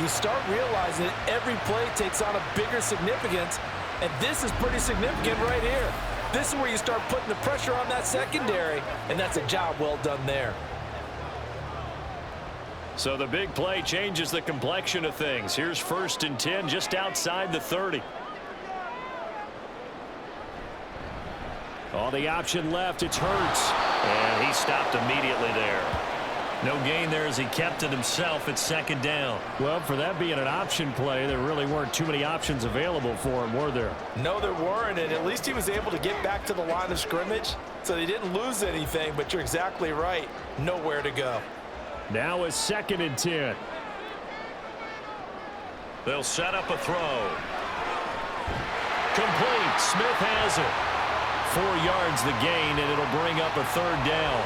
you start realizing that every play takes on a bigger significance, and this is pretty significant right here. This is where you start putting the pressure on that secondary, and that's a job well done there. So the big play changes the complexion of things. Here's 1st and 10 just outside the 30. All the option left, it's Hurts. And he stopped immediately there. No gain there as he kept it himself at 2nd down. Well, for that being an option play, there really weren't too many options available for him, were there? No, there weren't, and at least he was able to get back to the line of scrimmage, so they didn't lose anything, but you're exactly right. Nowhere to go. Now a 2nd and 10. They'll set up a throw. Complete. Smith has it. 4 yards the gain, and it'll bring up a 3rd down.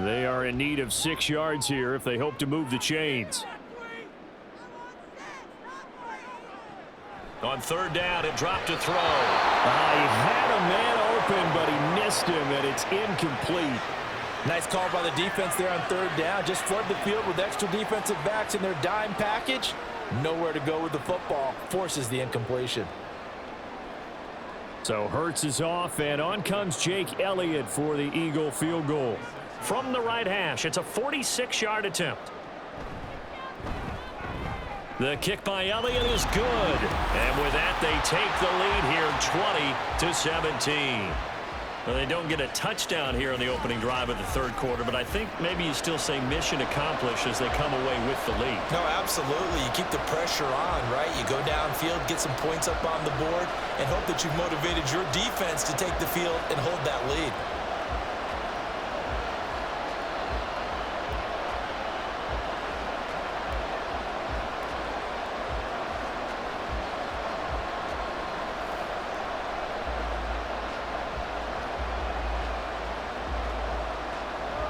They are in need of 6 yards here if they hope to move the chains. On 3rd down, it dropped a throw. He had a man open, but he missed him, and it's incomplete. Nice call by the defense there on 3rd down. Just flood the field with extra defensive backs in their dime package. Nowhere to go with the football. Forces the incompletion. So Hurts is off, and on comes Jake Elliott for the Eagle field goal. From the right hash, it's a 46-yard attempt. The kick by Elliott is good. And with that, they take the lead here 20-17. Well, they don't get a touchdown here on the opening drive of the third quarter, but I think maybe you still say mission accomplished as they come away with the lead. No, absolutely. You keep the pressure on, right? You go downfield, get some points up on the board, and hope that you've motivated your defense to take the field and hold that lead.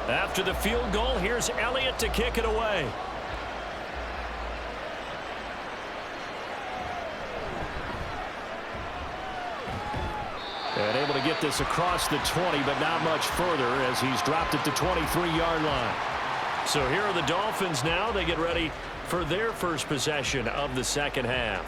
After the field goal, here's Elliott to kick it away. And able to get this across the 20, but not much further as he's dropped it to 23-yard line. So here are the Dolphins now. They get ready for their first possession of the second half.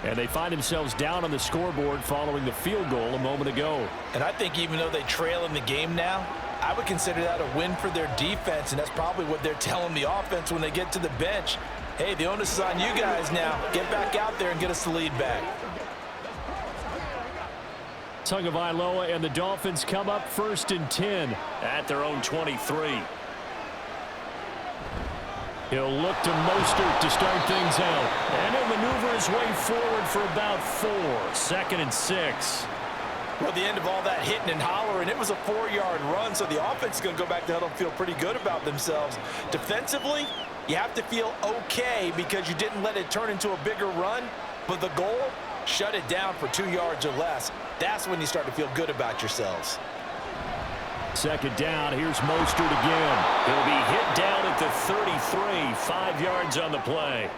And they find themselves down on the scoreboard following the field goal a moment ago. And I think even though they trail in the game now, I would consider that a win for their defense, and that's probably what they're telling the offense when they get to the bench. Hey, the onus is on you guys now. Get back out there and get us the lead back. Tagovailoa and the Dolphins come up 1st and 10 at their own 23. He'll look to Mostert to start things out. And he'll maneuver his way forward for about 4. 2nd and 6. Well, the end of all that hitting and hollering, it was a 4-yard run, so the offense is going to go back to huddle and feel pretty good about themselves. Defensively, You have to feel okay because you didn't let it turn into a bigger run, but the goal, shut it down for 2 yards or less. That's when you start to feel good about yourselves. Second down, here's Mostert again. He'll be hit down at the 33, 5 yards on the play.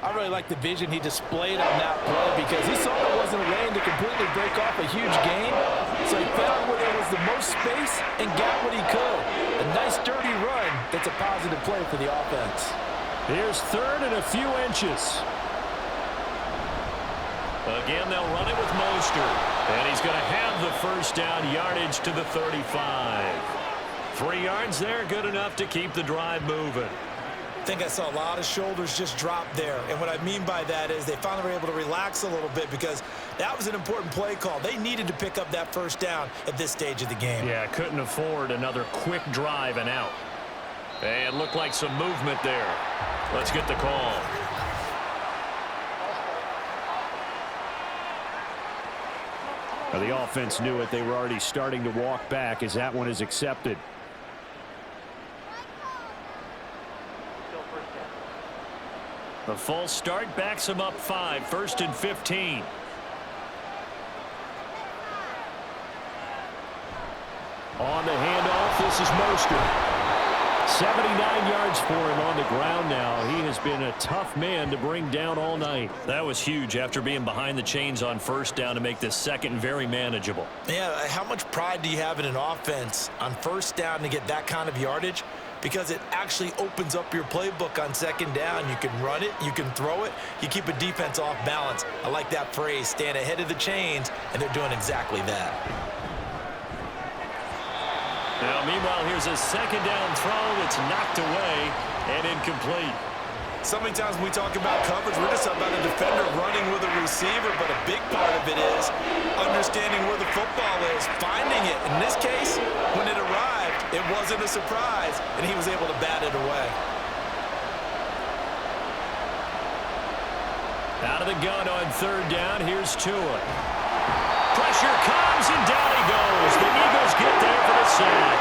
I really like the vision he displayed on that play because he saw there wasn't a lane to completely break off a huge gain. So he found where there was the most space and got what he could. A nice, dirty run that's a positive play for the offense. Here's third and a few inches. Again, they'll run it with Mostert. And he's going to have the first down, yardage to the 35. 3 yards there, good enough to keep the drive moving. I think I saw a lot of shoulders just drop there. And what I mean by that is they finally were able to relax a little bit because that was an important play call. They needed to pick up that first down at this stage of the game. Yeah, couldn't afford another quick drive and out. And looked like some movement there. Let's get the call. Now, the offense knew it. They were already starting to walk back as that one is accepted. A false start backs him up 5, 1st and 15. On the handoff, this is Mostert. 79 yards for him on the ground now. He has been a tough man to bring down all night. That was huge after being behind the chains on first down to make this second very manageable. Yeah, how much pride do you have in an offense on first down to get that kind of yardage? Because it actually opens up your playbook on second down. You can run it, you can throw it, you keep a defense off balance. I like that phrase, stand ahead of the chains, and they're doing exactly that. Now, meanwhile, here's a second down throw that's knocked away and incomplete. So many times when we talk about coverage, we're just about a defender running with a receiver, but a big part of it is understanding where the football is, finding it. In this case, when it arrived, it wasn't a surprise, and he was able to bat it away. Out of the gun on third down, here's Tua. Pressure comes, and down he goes. The Eagles get there for the sack.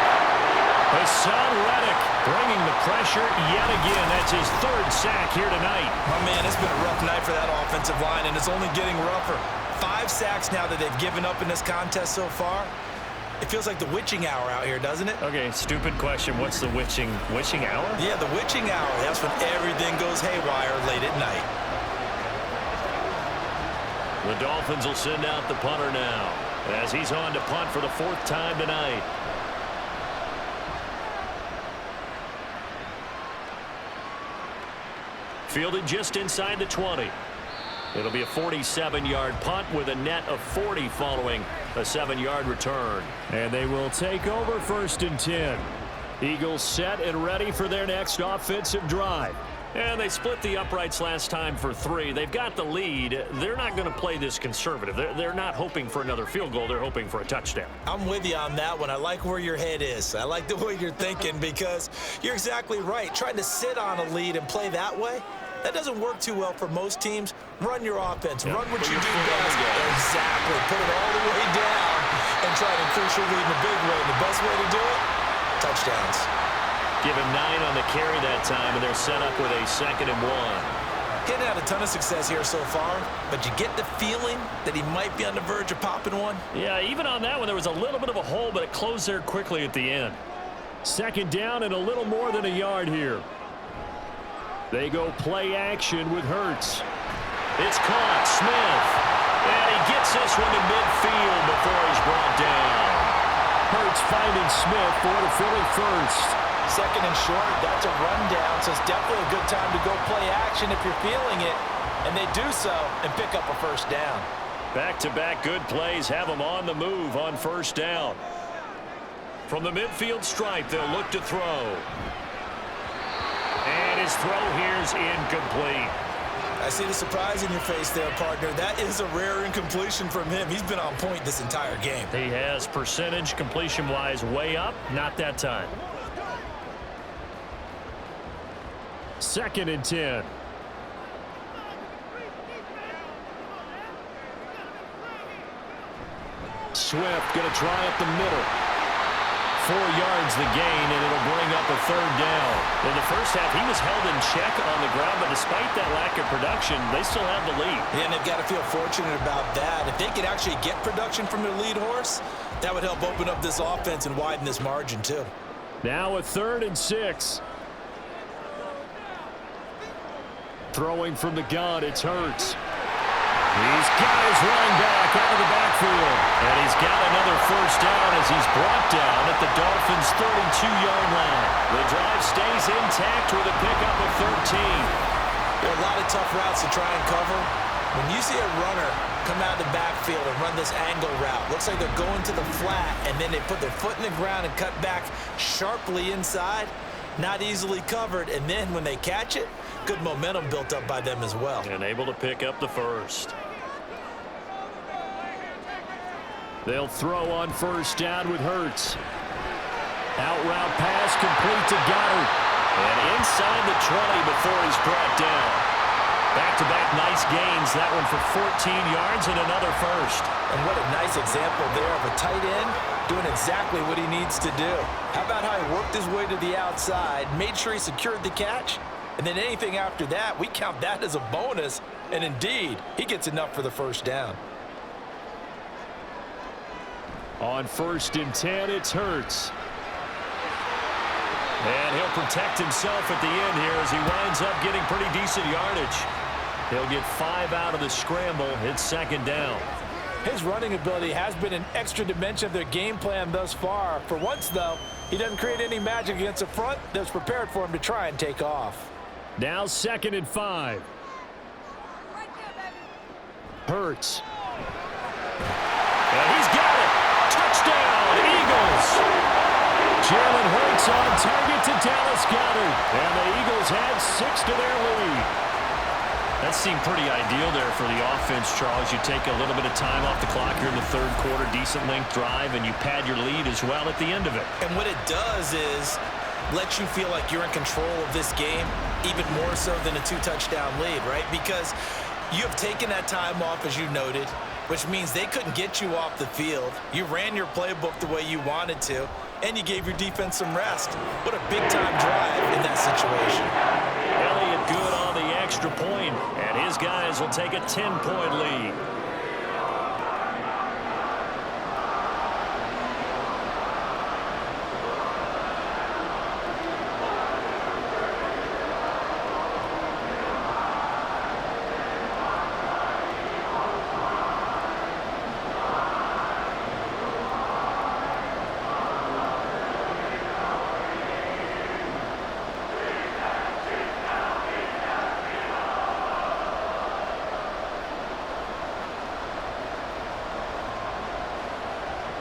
Hassan Reddick bringing the pressure yet again. That's his third sack here tonight. Oh, man, it's been a rough night for that offensive line, and it's only getting rougher. 5 sacks now that they've given up in this contest so far. It feels like the witching hour out here, doesn't it? Okay, stupid question. What's the witching hour? Yeah, the witching hour. That's when everything goes haywire late at night. The Dolphins will send out the punter now as he's on to punt for the 4th time tonight. Fielded just inside the 20. It'll be a 47-yard punt with a net of 40 following a 7-yard return. And they will take over 1st and 10. Eagles set and ready for their next offensive drive. And they split the uprights last time for 3. They've got the lead. They're not going to play this conservative. They're not hoping for another field goal. They're hoping for a touchdown. I'm with you on that one. I like where your head is. I like the way you're thinking because you're exactly right. Trying to sit on a lead and play that way, that doesn't work too well for most teams. Run your offense. Run what you do best. Exactly. Put it all the way down and try to increase your lead in a big way. And the best way to do it, touchdowns. Give him 9 on the carry that time, and they're set up with a 2nd and 1. Getting had a ton of success here so far, but you get the feeling that he might be on the verge of popping one. Yeah, even on that one, there was a little bit of a hole, but it closed there quickly at the end. 2nd down and a little more than a yard here. They go play action with Hurts. It's caught, Smith. And he gets this one to midfield before he's brought down. Hurts finding Smith for the Philly 1st. 2nd and short, that's a rundown, so it's definitely a good time to go play action if you're feeling it. And they do so and pick up a 1st down. Back-to-back good plays have them on the move on 1st down. From the midfield stripe, they'll look to throw. And his throw here's incomplete. I see the surprise in your face there, partner. That is a rare incompletion from him. He's been on point this entire game. He has percentage completion-wise way up, not that time. 2nd and 10. Swift going to try up the middle. yards the gain, and it'll bring up a third down. In the first half, he was held in check on the ground, but despite that lack of production, they still have the lead. Yeah, and they've got to feel fortunate about that. If they could actually get production from their lead horse, that would help open up this offense and widen this margin too. Now a 3rd and 6. Throwing from the gun, it's Hurts. He's got his running back out of the backfield. And he's got another first down as he's brought down at the Dolphins' 32-yard line. The drive stays intact with a pickup of 13. There are a lot of tough routes to try and cover. When you see a runner come out of the backfield and run this angle route, looks like they're going to the flat, and then they put their foot in the ground and cut back sharply inside. Not easily covered, and then when they catch it, good momentum built up by them as well. And able to pick up the first. They'll throw on first down with Hurts. Out route pass complete to Goddard. And inside the 20 before he's brought down. Back-to-back nice gains. That one for 14 yards and another first. And what a nice example there of a tight end doing exactly what he needs to do. How about how he worked his way to the outside, made sure he secured the catch, and then anything after that, we count that as a bonus. And indeed, he gets enough for the first down. On 1st and 10, it's Hurts. And he'll protect himself at the end here as he winds up getting pretty decent yardage. He'll get 5 out of the scramble. It's 2nd down. His running ability has been an extra dimension of their game plan thus far. For once, though, he doesn't create any magic against the front that's prepared for him to try and take off. Now 2nd and 5. Hurts. And he's got it. Touchdown, Eagles. Jalen Hurts on target to Dallas Goedert. And the Eagles add 6 to their lead. That seemed pretty ideal there for the offense, Charles. You take a little bit of time off the clock here in the 3rd quarter, decent length drive, and you pad your lead as well at the end of it. And what it does is let you feel like you're in control of this game, even more so than a 2-touchdown lead, right? Because you have taken that time off, as you noted, which means they couldn't get you off the field. You ran your playbook the way you wanted to, and you gave your defense some rest. What a big-time drive in that situation. Elliott good on the extra point, and his guys will take a 10-point lead.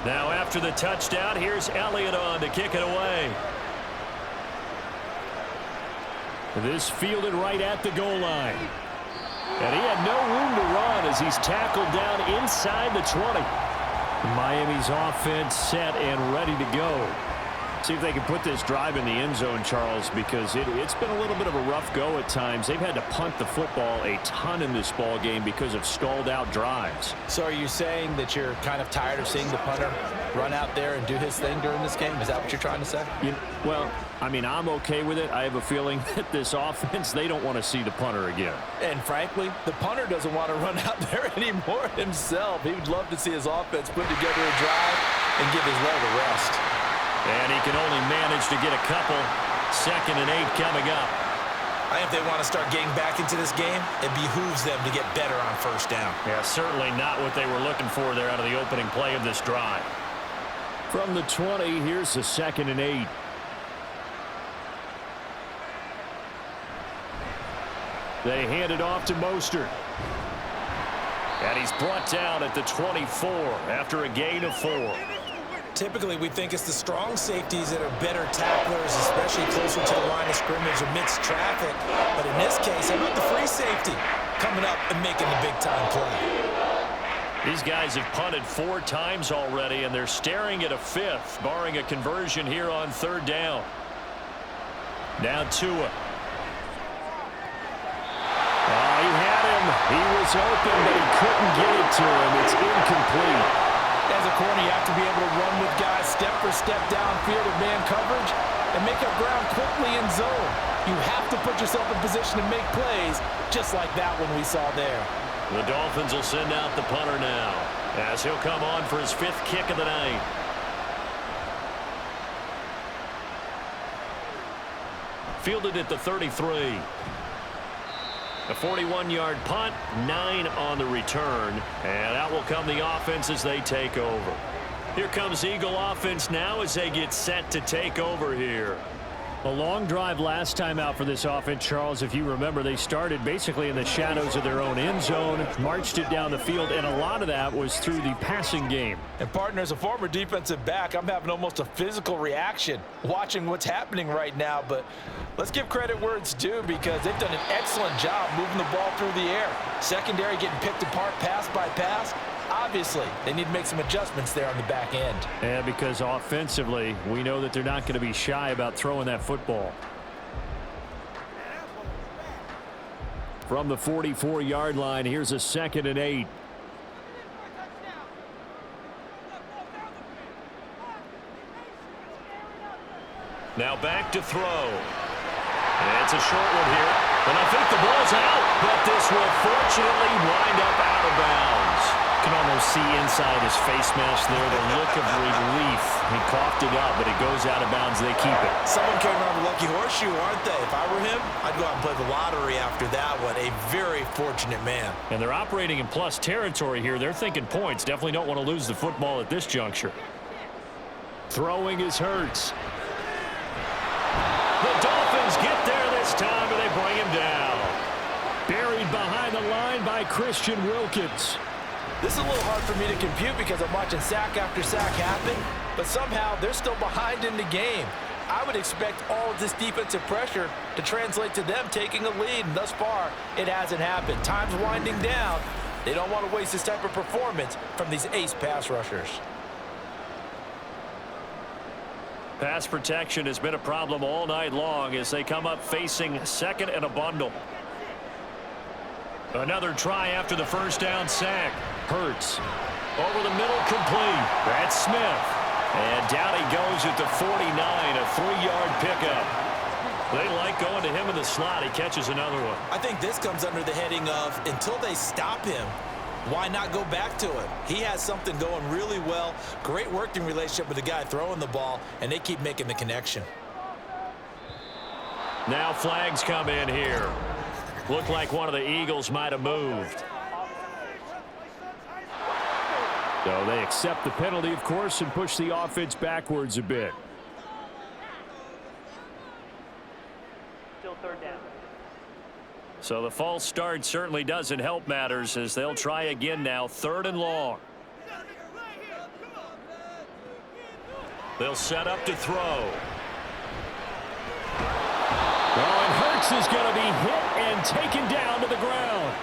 Now after the touchdown, here's Elliott on to kick it away. This fielded right at the goal line. And he had no room to run as he's tackled down inside the 20. Miami's offense set and ready to go. See if they can put this drive in the end zone, Charles, because it's been a little bit of a rough go at times. They've had to punt the football a ton in this ball game because of stalled out drives. So are you saying that you're kind of tired of seeing the punter run out there and do his thing during this game? Is that what you're trying to say? Well, I mean, I'm okay with it. I have a feeling that this offense, they don't want to see the punter again. And frankly, the punter doesn't want to run out there anymore himself. He would love to see his offense put together a drive and give his leg a rest. And he can only manage to get a couple. 2nd and 8 coming up. I think if they want to start getting back into this game, it behooves them to get better on first down. Yeah, certainly not what they were looking for there out of the opening play of this drive. From the 20, here's the 2nd and 8. They hand it off to Mostert. And he's brought down at the 24 after a gain of 4. Typically, we think it's the strong safeties that are better tacklers, especially closer to the line of scrimmage amidst traffic. But in this case, how about the free safety coming up and making the big-time play? These guys have punted 4 times already, and they're staring at a 5th, barring a conversion here on 3rd down. Now Tua. Oh, he had him. He was open, but he couldn't get it to him. It's incomplete. As a corner, you have to be able to run with guys step for step downfield in man coverage and make up ground quickly in zone. You have to put yourself in position to make plays, just like that one we saw there. The Dolphins will send out the punter now, as he'll come on for his 5th kick of the night. Fielded at the 33. A 41-yard punt, 9 on the return, and out will come the offense as they take over. Here comes Eagle offense now as they get set to take over here. A long drive last time out for this offense, Charles. If you remember, they started basically in the shadows of their own end zone, marched it down the field, and a lot of that was through the passing game. And partner, as a former defensive back, I'm having almost a physical reaction watching what's happening right now. But let's give credit where it's due, because they've done an excellent job moving the ball through the air. Secondary getting picked apart pass by pass. Obviously, they need to make some adjustments there on the back end. Yeah, because offensively, we know that they're not going to be shy about throwing that football. From the 44-yard line, here's a 2nd and 8. Now back to throw. And it's a short one here. And I think the ball's out, but this will fortunately wind up out of bounds. You can almost see inside his face mask there the look of relief. He coughed it up, but it goes out of bounds. They keep it. Someone came around the lucky horseshoe, aren't they? If I were him, I'd go out and play the lottery after that one. A very fortunate man. And they're operating in plus territory here. They're thinking points. Definitely don't want to lose the football at this juncture. Throwing is Hurts. The Dolphins get there this time, and they bring him down. Buried behind the line by Christian Wilkins. This is a little hard for me to compute because I'm watching sack after sack happen, but somehow they're still behind in the game. I would expect all of this defensive pressure to translate to them taking a lead, and thus far, it hasn't happened. Time's winding down. They don't want to waste this type of performance from these ace pass rushers. Pass protection has been a problem all night long as they come up facing 2nd and a bundle. Another try after the first down sack. Hurts. Over the middle, complete. That's Smith. And down he goes at the 49, a 3-yard pickup. They like going to him in the slot. He catches another one. I think this comes under the heading of, until they stop him, why not go back to it? He has something going really well. Great working relationship with the guy throwing the ball, and they keep making the connection. Now flags come in here. Looked like one of the Eagles might have moved. So they accept the penalty, of course, and push the offense backwards a bit. Still 3rd down. So the false start certainly doesn't help matters as they'll try again now, 3rd and long. They'll set up to throw. Oh, and Hurts is going to be hit and taken down to the ground.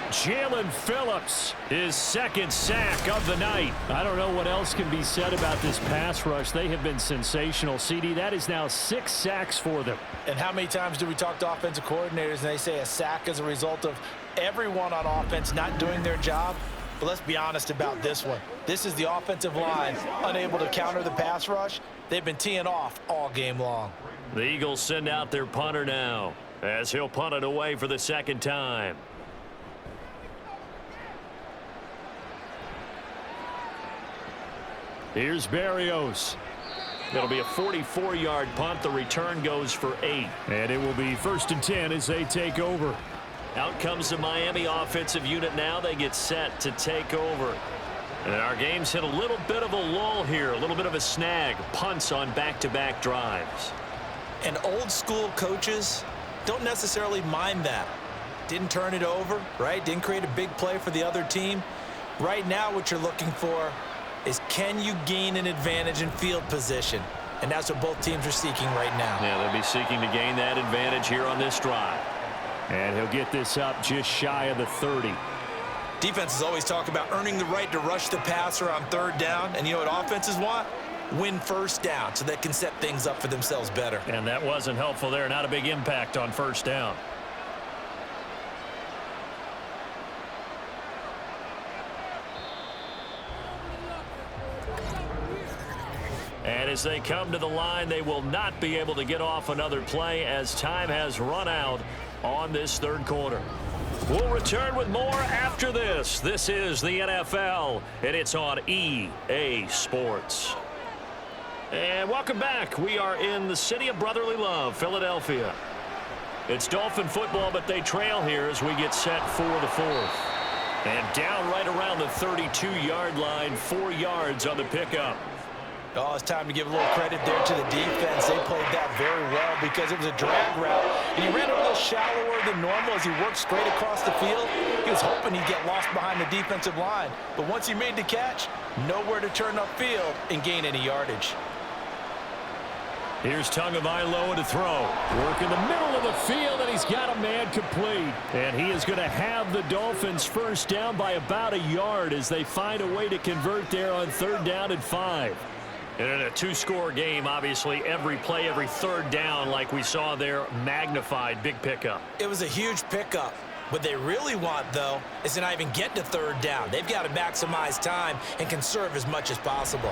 Jalen Phillips, his 2nd sack of the night. I don't know what else can be said about this pass rush. They have been sensational. CD, that is now 6 sacks for them. And how many times do we talk to offensive coordinators and they say a sack is a result of everyone on offense not doing their job? But let's be honest about this one. This is the offensive line unable to counter the pass rush. They've been teeing off all game long. The Eagles send out their punter now as he'll punt it away for the 2nd time. Here's Berrios. It'll be a 44-yard punt. The return goes for 8. And it will be 1st and 10 as they take over. Out comes the Miami offensive unit now. They get set to take over. And our game's hit a little bit of a lull here, a little bit of a snag. Punts on back-to-back drives. And old school coaches don't necessarily mind that. Didn't turn it over, right? Didn't create a big play for the other team. Right now what you're looking for is, can you gain an advantage in field position? And that's what both teams are seeking right now. Yeah, they'll be seeking to gain that advantage here on this drive. And he'll get this up just shy of the 30. Defenses always talk about earning the right to rush the passer on 3rd down. And you know what offenses want? Win 1st down so they can set things up for themselves better. And that wasn't helpful there. Not a big impact on 1st down. And as they come to the line, they will not be able to get off another play as time has run out on this third quarter. We'll return with more after this. This is the NFL, and it's on EA Sports. And welcome back. We are in the city of brotherly love, Philadelphia. It's Dolphin football, but they trail here as we get set for the fourth. And down right around the 32-yard line, 4 yards on the pickup. Oh, it's time to give a little credit there to the defense. They played that very well because it was a drag route, and he ran a little shallower than normal as he worked straight across the field. He was hoping he'd get lost behind the defensive line, but once he made the catch, nowhere to turn upfield and gain any yardage. Here's Tagovailoa to throw. Work in the middle of the field, and he's got a man complete. And he is going to have the Dolphins first down by about a yard as they find a way to convert there on 3rd down and 5. And in a 2-score game, obviously, every play, every third down, like we saw there, magnified, big pickup. It was a huge pickup. What they really want, though, is to not even get to 3rd down. They've got to maximize time and conserve as much as possible.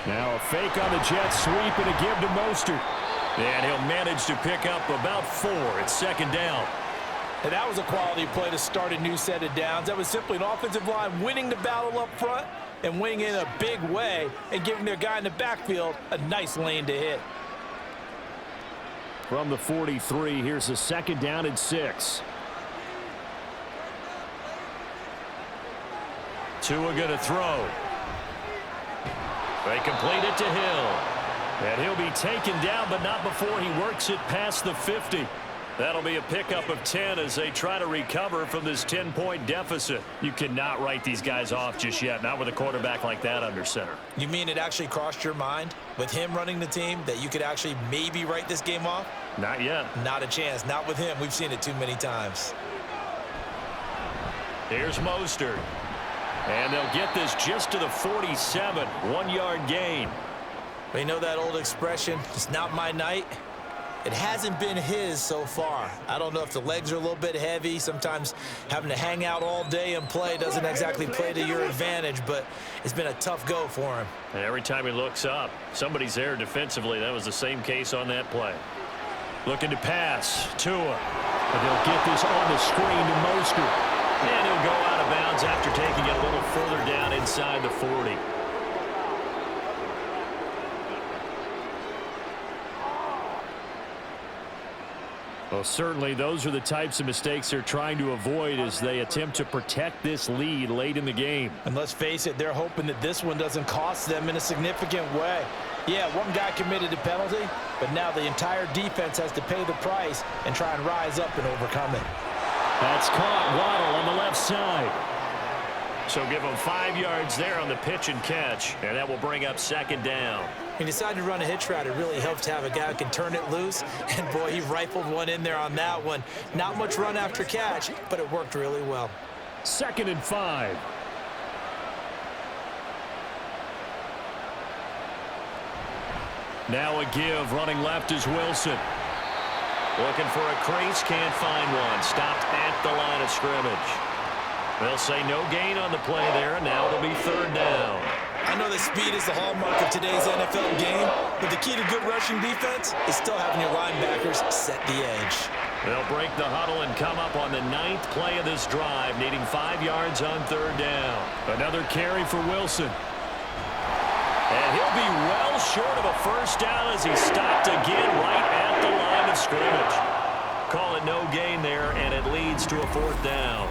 Now a fake on the jet sweep and a give to Mostert. And he'll manage to pick up about 4 at 2nd down. And that was a quality play to start a new set of downs. That was simply an offensive line winning the battle up front and winning in a big way and giving their guy in the backfield a nice lane to hit. From the 43, here's a 2nd down and 6. Tua going to throw. They complete it to Hill. And he'll be taken down, but not before he works it past the 50. That'll be a pickup of 10 as they try to recover from this 10-point deficit. You cannot write these guys off just yet, not with a quarterback like that under center. You mean it actually crossed your mind with him running the team that you could actually maybe write this game off? Not yet. Not a chance. Not with him. We've seen it too many times. Here's Mostert. And they'll get this just to the 47, 1-yard gain. We know that old expression, it's not my night. It hasn't been his so far. I don't know if the legs are a little bit heavy. Sometimes having to hang out all day and play doesn't exactly play to your advantage, but it's been a tough go for him. And every time he looks up, somebody's there defensively. That was the same case on that play. Looking to pass. Tua. And they'll get this on the screen to Mostert. And he'll go out of bounds after taking it a little further down inside the 40. Well, certainly those are the types of mistakes they're trying to avoid as they attempt to protect this lead late in the game. And let's face it, they're hoping that this one doesn't cost them in a significant way. Yeah, one guy committed a penalty, but now the entire defense has to pay the price and try and rise up and overcome it. That's caught. Waddle on the left side. So give them 5 yards there on the pitch and catch, and that will bring up 2nd down. He decided to run a hitch route. It really helps to have a guy who can turn it loose. And, boy, he rifled one in there on that one. Not much run after catch, but it worked really well. 2nd and 5. Now a give. Running left is Wilson. Looking for a crease. Can't find one. Stopped at the line of scrimmage. They'll say no gain on the play there. Now it'll be 3rd down. I know that speed is the hallmark of today's NFL game, but the key to good rushing defense is still having your linebackers set the edge. They'll break the huddle and come up on the 9th play of this drive, needing 5 yards on 3rd down. Another carry for Wilson. And he'll be well short of a first down as he stopped again right at the line of scrimmage. Call it no gain there, and it leads to a 4th down.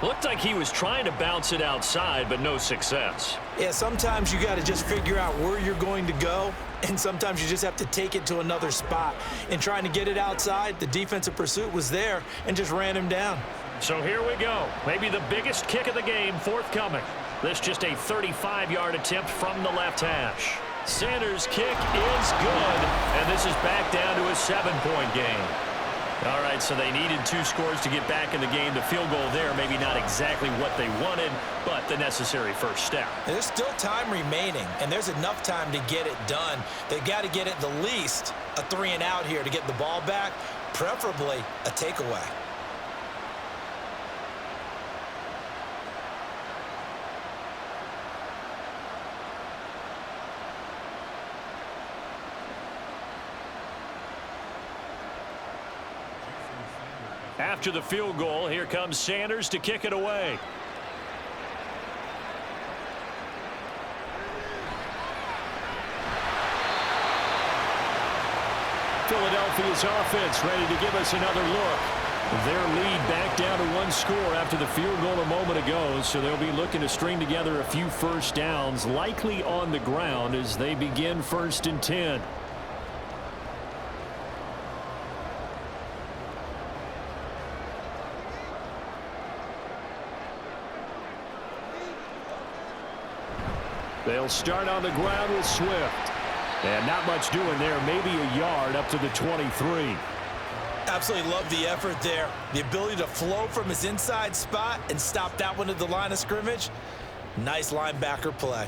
Looked like he was trying to bounce it outside, but no success. Yeah, sometimes you got to just figure out where you're going to go, and sometimes you just have to take it to another spot. In trying to get it outside, the defensive pursuit was there and just ran him down. So here we go. Maybe the biggest kick of the game forthcoming. This just a 35-yard attempt from the left hash. Sanders' kick is good, and this is back down to a 7-point game. All right, so they needed 2 scores to get back in the game. The field goal there, maybe not exactly what they wanted, but the necessary first step. And there's still time remaining, and there's enough time to get it done. They've got to get at the least a 3-and-out here to get the ball back, preferably a takeaway. After the field goal, here comes Sanders to kick it away. Philadelphia's offense ready to give us another look. Their lead back down to one score after the field goal a moment ago, so they'll be looking to string together a few first downs, likely on the ground as they begin 1st and 10. They'll start on the ground with Swift. And not much doing there, maybe a yard up to the 23. Absolutely love the effort there. The ability to flow from his inside spot and stop that one at the line of scrimmage. Nice linebacker play.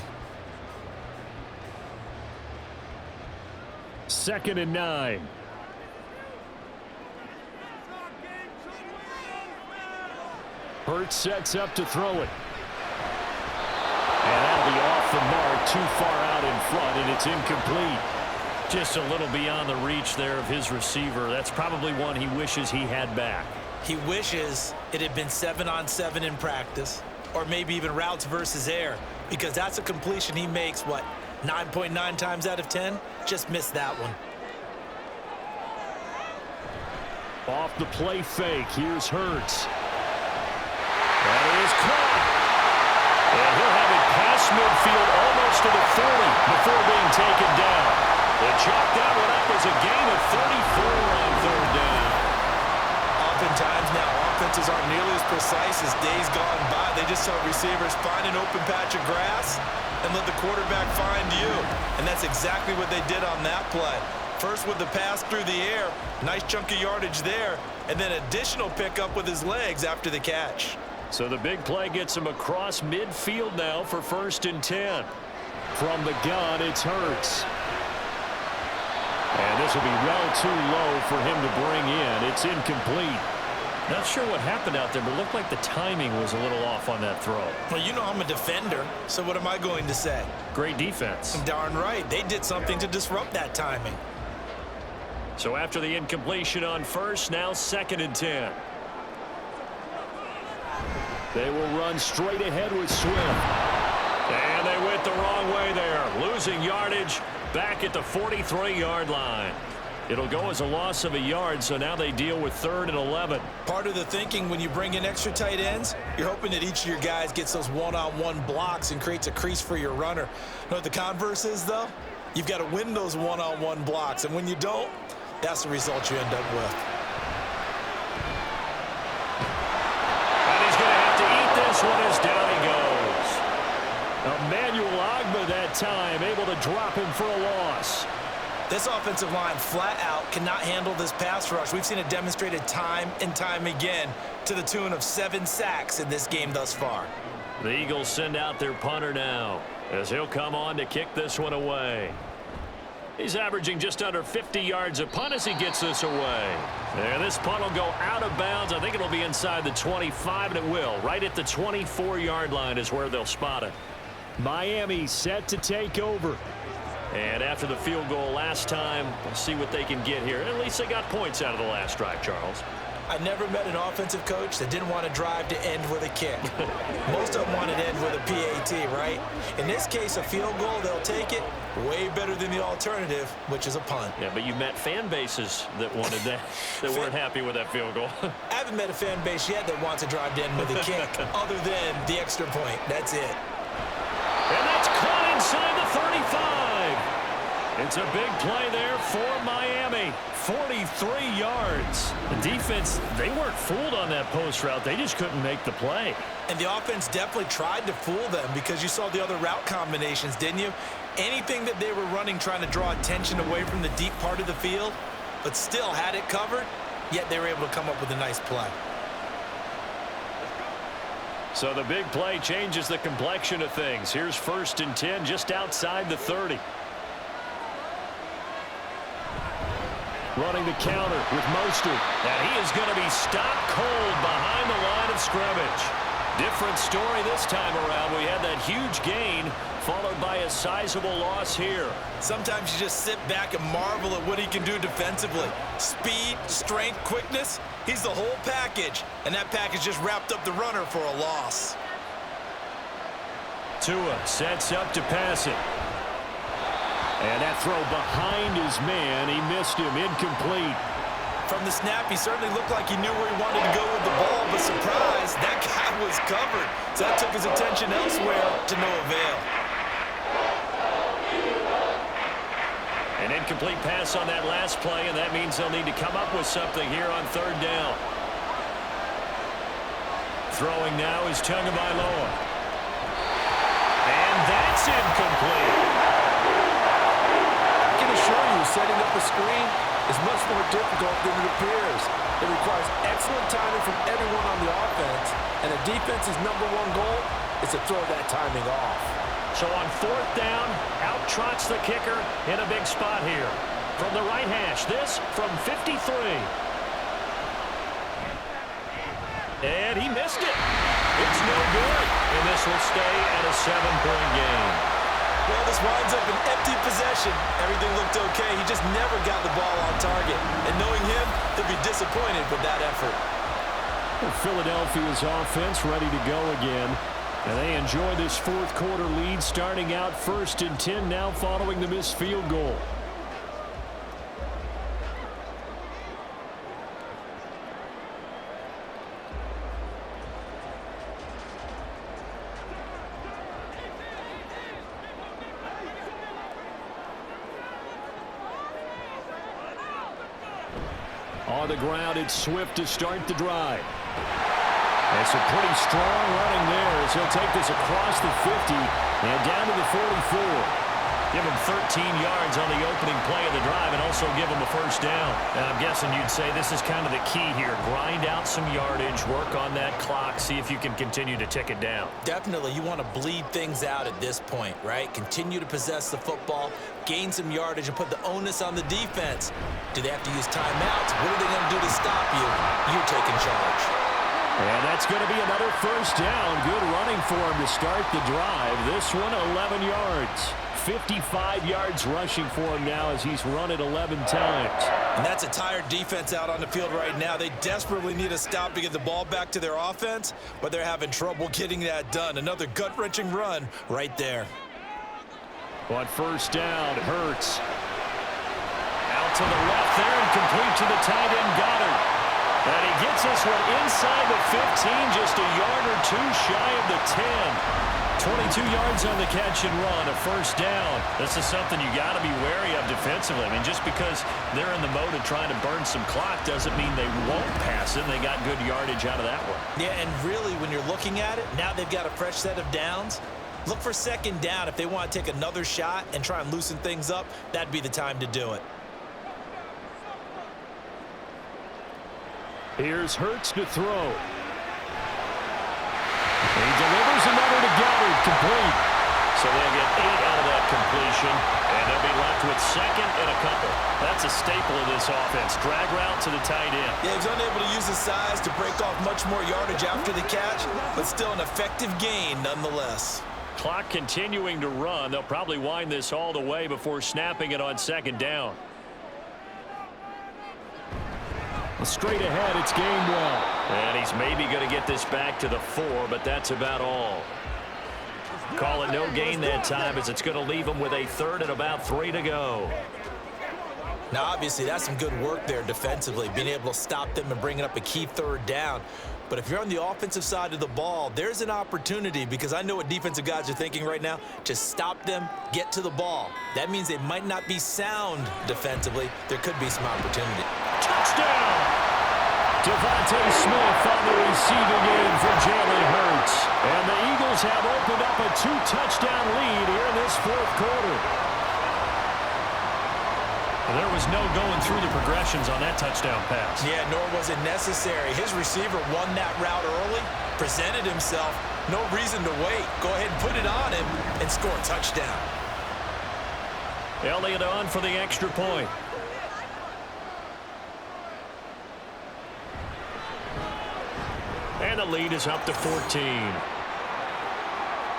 2nd and 9. Hurts sets up to throw it. And that'll be off the mark, too far out in front, and it's incomplete. Just a little beyond the reach there of his receiver. That's probably one he wishes he had back. He wishes it had been 7-on-7 in practice, or maybe even routes versus air, because that's a completion he makes, what, 9.9 times out of 10? Just missed that one. Off the play fake, here's Hurts. That is caught. And he'll have it past midfield almost to the 40 before being taken down. They chalk that one up as a gain of 34 on 3rd down. Oftentimes now, offenses aren't nearly as precise as days gone by. They just saw receivers find an open patch of grass and let the quarterback find you. And that's exactly what they did on that play. First with the pass through the air, nice chunk of yardage there, and then additional pickup with his legs after the catch. So the big play gets him across midfield now for 1st and 10. From the gun, it's Hurts. And this will be well too low for him to bring in. It's incomplete. Not sure what happened out there, but it looked like the timing was a little off on that throw. Well, you know I'm a defender, so what am I going to say? Great defense. Darn right. They did something to disrupt that timing. So after the incompletion on 1st, now 2nd and 10. They will run straight ahead with Swift. And they went the wrong way there. Losing yardage back at the 43-yard line. It'll go as a loss of a yard, so now they deal with 3rd and 11. Part of the thinking when you bring in extra tight ends, you're hoping that each of your guys gets those one-on-one blocks and creates a crease for your runner. You know what the converse is, though? You've got to win those one-on-one blocks, and when you don't, that's the result you end up with. This one is down he goes. Emmanuel Ogbah that time able to drop him for a loss. This offensive line flat out cannot handle this pass rush. We've seen it demonstrated time and time again to the tune of 7 sacks in this game thus far. The Eagles send out their punter now as he'll come on to kick this one away. He's averaging just under 50 yards a punt as he gets this away. And this punt will go out of bounds. I think it'll be inside the 25, and it will. Right at the 24-yard line is where they'll spot it. Miami set to take over. And after the field goal last time, we'll see what they can get here. At least they got points out of the last drive, Charles. I never met an offensive coach that didn't want to drive to end with a kick. Most of them wanted to end with a PAT, right? In this case, a field goal, they'll take it. Way better than the alternative, which is a punt. Yeah, but you met fan bases that wanted that, that weren't happy with that field goal. I haven't met a fan base yet that wants to drive to end with a kick, other than the extra point. That's it. And that's caught inside the 35. It's a big play there for Miami. 43 yards. The defense, they weren't fooled on that post route. They just couldn't make the play. And the offense definitely tried to fool them because you saw the other route combinations, didn't you? Anything that they were running trying to draw attention away from the deep part of the field, but still had it covered, yet they were able to come up with a nice play. So the big play changes the complexion of things. Here's 1st and 10 just outside the 30. Running the counter with Mostert. And he is going to be stopped cold behind the line of scrimmage. Different story this time around. We had that huge gain followed by a sizable loss here. Sometimes you just sit back and marvel at what he can do defensively. Speed, strength, quickness, he's the whole package. And that package just wrapped up the runner for a loss. Tua sets up to pass it. And that throw behind his man, he missed him, incomplete. From the snap, he certainly looked like he knew where he wanted to go with the ball, but surprise, that guy was covered. So that took his attention elsewhere to no avail. An incomplete pass on that last play, and that means they'll need to come up with something here on third down. Throwing now is Tagovailoa. And that's incomplete. I can assure you, setting up a screen is much more difficult than it appears. It requires excellent timing from everyone on the offense, and the defense's #1 goal is to throw that timing off. So on fourth down, out trots the kicker in a big spot here. From the right hash, this from 53. And he missed it. It's no good. And this will stay at a 7-point game. Well, this winds up an empty possession. Everything looked okay. He just never got the ball on target. And knowing him, he'll be disappointed with that effort. Philadelphia's offense ready to go again. And they enjoy this fourth quarter lead, starting out 1st and 10 now following the missed field goal. On the ground, it's Swift to start the drive. It's a pretty strong running there as he'll take this across the 50 and down to the 44. Give him 13 yards on the opening play of the drive and also give him a first down. And I'm guessing you'd say this is kind of the key here. Grind out some yardage, work on that clock, see if you can continue to tick it down. Definitely, you want to bleed things out at this point, right? Continue to possess the football, gain some yardage, and put the onus on the defense. Do they have to use timeouts? What are they going to do to stop you? You're taking charge. And that's going to be another first down. Good running for him to start the drive. This one, 11 yards. 55 yards rushing for him now as he's run it 11 times. And that's a tired defense out on the field right now. They desperately need a stop to get the ball back to their offense, but they're having trouble getting that done. Another gut-wrenching run right there. On first down, Hurts. Out to the left there and complete to the tight end, Goddard. And he gets this one inside the 15, just a yard or two shy of the 10. 22 yards on the catch and run, a first down. This is something you got to be wary of defensively. I mean, just because they're in the mode of trying to burn some clock doesn't mean they won't pass it. They got good yardage out of that one. Yeah, and really, when you're looking at it, now they've got a fresh set of downs. Look for second down. If they want to take another shot and try and loosen things up, that'd be the time to do it. Here's Hurts to throw. He delivers another to Goddard, complete. So they'll get 8 out of that completion, and they'll be left with second and a couple. That's a staple of this offense. Drag route to the tight end. Yeah, he's unable to use his size to break off much more yardage after the catch, but still an effective gain nonetheless. Clock continuing to run. They'll probably wind this all the way before snapping it on second down. Straight ahead, it's Gainwell. And he's maybe going to get this back to the 4, but that's about all. Call it no gain that time as it's going to leave him with a third and about 3 to go. Now, obviously, that's some good work there defensively, being able to stop them and bringing up a key third down. But if you're on the offensive side of the ball, there's an opportunity, because I know what defensive guys are thinking right now, to stop them, get to the ball. That means they might not be sound defensively. There could be some opportunity. Touchdown! Devontae Smith on the receiving end for Jalen Hurts. And the Eagles have opened up a 2-touchdown lead here in this fourth quarter. There was no going through the progressions on that touchdown pass. Yeah, nor was it necessary. His receiver won that route early, presented himself. No reason to wait. Go ahead and put it on him and score a touchdown. Elliott on for the extra point. And the lead is up to 14.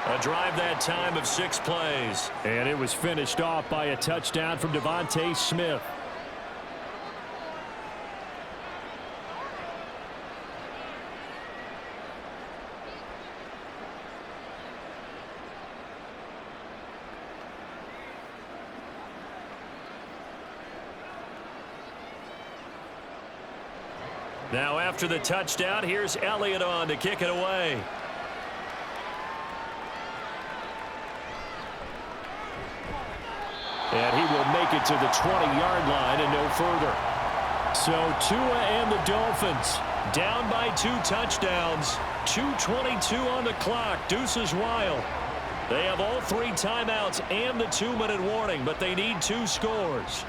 A drive that time of 6 plays. And it was finished off by a touchdown from Devontae Smith. Now after the touchdown, here's Elliott on to kick it away. And he will make it to the 20-yard line and no further. So Tua and the Dolphins Down by 2 touchdowns. 2:22 on the clock. Deuces wild. They have all 3 timeouts and the 2-minute warning, but they need 2 scores.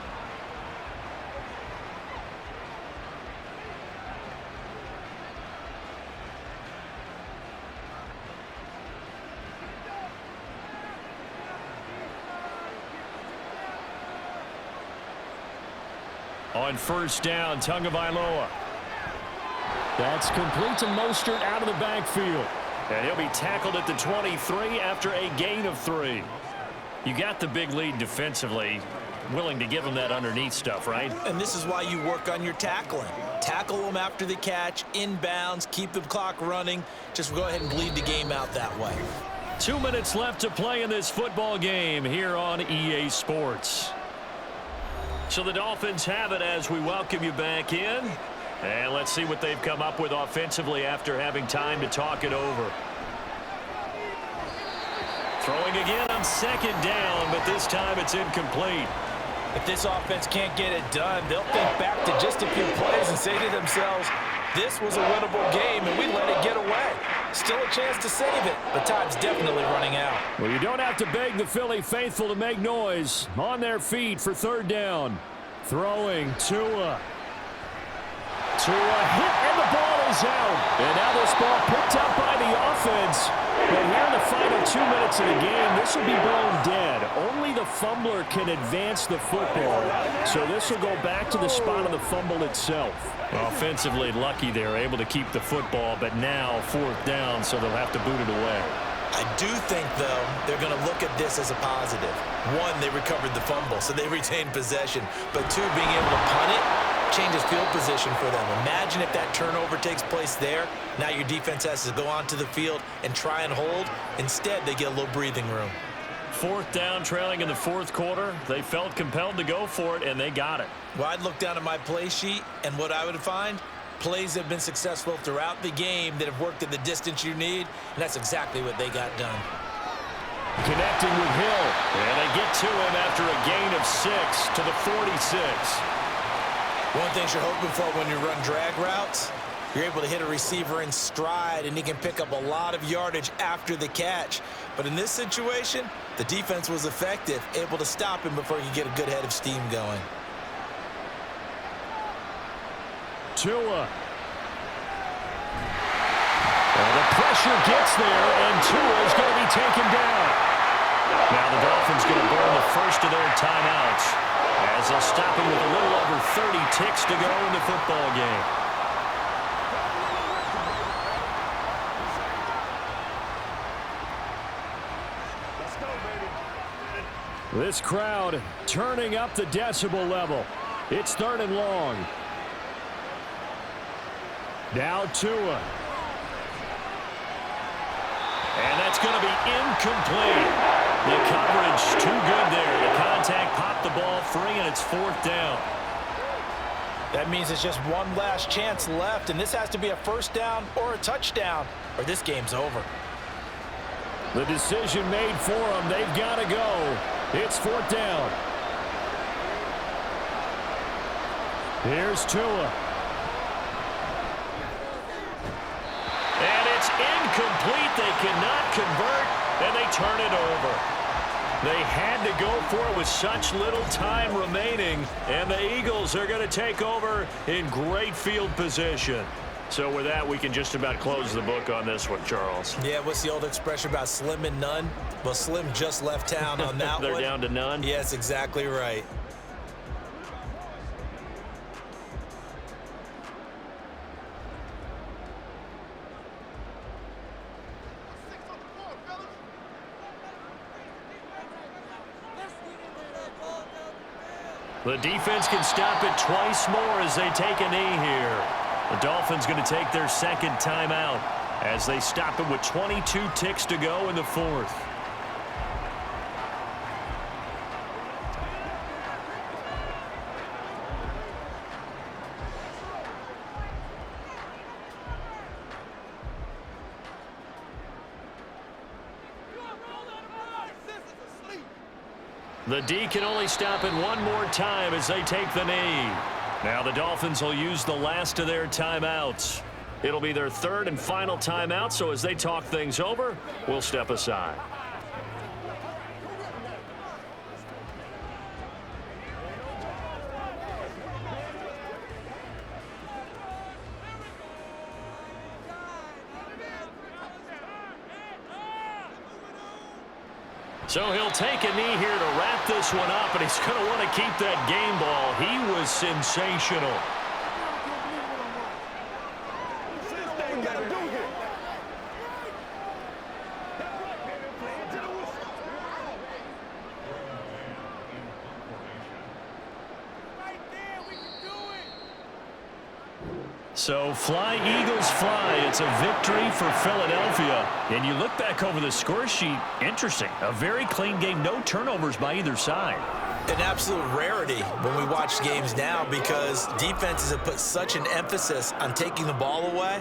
On first down, Tagovailoa. That's complete to Mostert out of the backfield. And he'll be tackled at the 23 after a gain of 3. You got the big lead defensively. Willing to give him that underneath stuff, right? And this is why you work on your tackling. Tackle them after the catch, inbounds, keep the clock running. Just go ahead and bleed the game out that way. 2 minutes left to play in this football game here on EA Sports. So the Dolphins have it as we welcome you back in. And let's see what they've come up with offensively after having time to talk it over. Throwing again on second down, but this time it's incomplete. If this offense can't get it done, they'll think back to just a few plays and say to themselves, this was a winnable game and we let it get away. Still a chance to save it, but time's definitely running out. Well, you don't have to beg the Philly faithful to make noise. On their feet for third down. Throwing Tua. Tua hit and the ball is out. And now this ball picked up by the offense. But here in the final 2 minutes of the game, this will be blown dead. Only the fumbler can advance the football. So this will go back to the spot of the fumble itself. Offensively lucky they're able to keep the football, but now 4th down, so they'll have to boot it away. I do think, though, they're going to look at this as a positive. 1, they recovered the fumble, so they retained possession. But 2, being able to punt it changes field position for them. Imagine if that turnover takes place there. Now your defense has to go onto the field and try and hold. Instead, they get a little breathing room. 4th down, trailing in the 4th quarter. They felt compelled to go for it, and they got it. Well, I'd look down at my play sheet, and what I would find, plays have been successful throughout the game that have worked at the distance you need, and that's exactly what they got done. Connecting with Hill. And they get to him after a gain of 6 to the 46. One thing you're hoping for when you run drag routes, you're able to hit a receiver in stride, and he can pick up a lot of yardage after the catch. But in this situation, the defense was effective, able to stop him before he could get a good head of steam going. Tua. And the pressure gets there, and Tua is going to be taken down. Now the Dolphins going to burn the first of their timeouts as they'll stop him with a little over 30 ticks to go in the football game. This crowd turning up the decibel level. It's 3rd and long. Now Tua. And that's going to be incomplete. The coverage too good there. The contact popped the ball free, and it's 4th down. That means it's just one last chance left, and this has to be a 1st down or a touchdown, or this game's over. The decision made for them. They've got to go. It's 4th down. Here's Tua. And it's incomplete. They cannot convert, and they turn it over. They had to go for it with such little time remaining, and the Eagles are going to take over in great field position. So with that, we can just about close the book on this one, Charles. Yeah, what's the old expression about slim and none? Well, Slim just left town on that They're one. down to none? Yes, exactly right. The defense can stop it twice more as they take a knee here. The Dolphins going to take their second timeout as they stop it with 22 ticks to go in the fourth. The D can only stop it one more time as they take the knee. Now the Dolphins will use the last of their timeouts. It'll be their third and final timeout, so as they talk things over, we'll step aside. So he'll take a knee here to wrap this one up, and he's going to want to keep that game ball. He was sensational. So fly, Eagles, fly. It's a victory for Philadelphia. And you look back over the score sheet, interesting. A very clean game, no turnovers by either side. An absolute rarity when we watch games now because defenses have put such an emphasis on taking the ball away.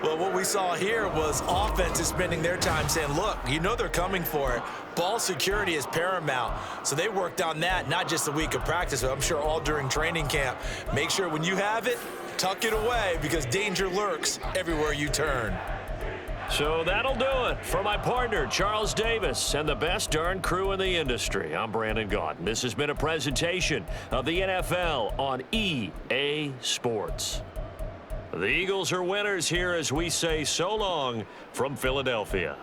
Well, what we saw here was offenses spending their time saying, look, you know they're coming for it. Ball security is paramount. So they worked on that, not just a week of practice, but I'm sure all during training camp. Make sure when you have it, tuck it away because danger lurks everywhere you turn. So that'll do it for my partner, Charles Davis, and the best darn crew in the industry. I'm Brandon Gaudin. This has been a presentation of the NFL on EA Sports. The Eagles are winners here as we say so long from Philadelphia.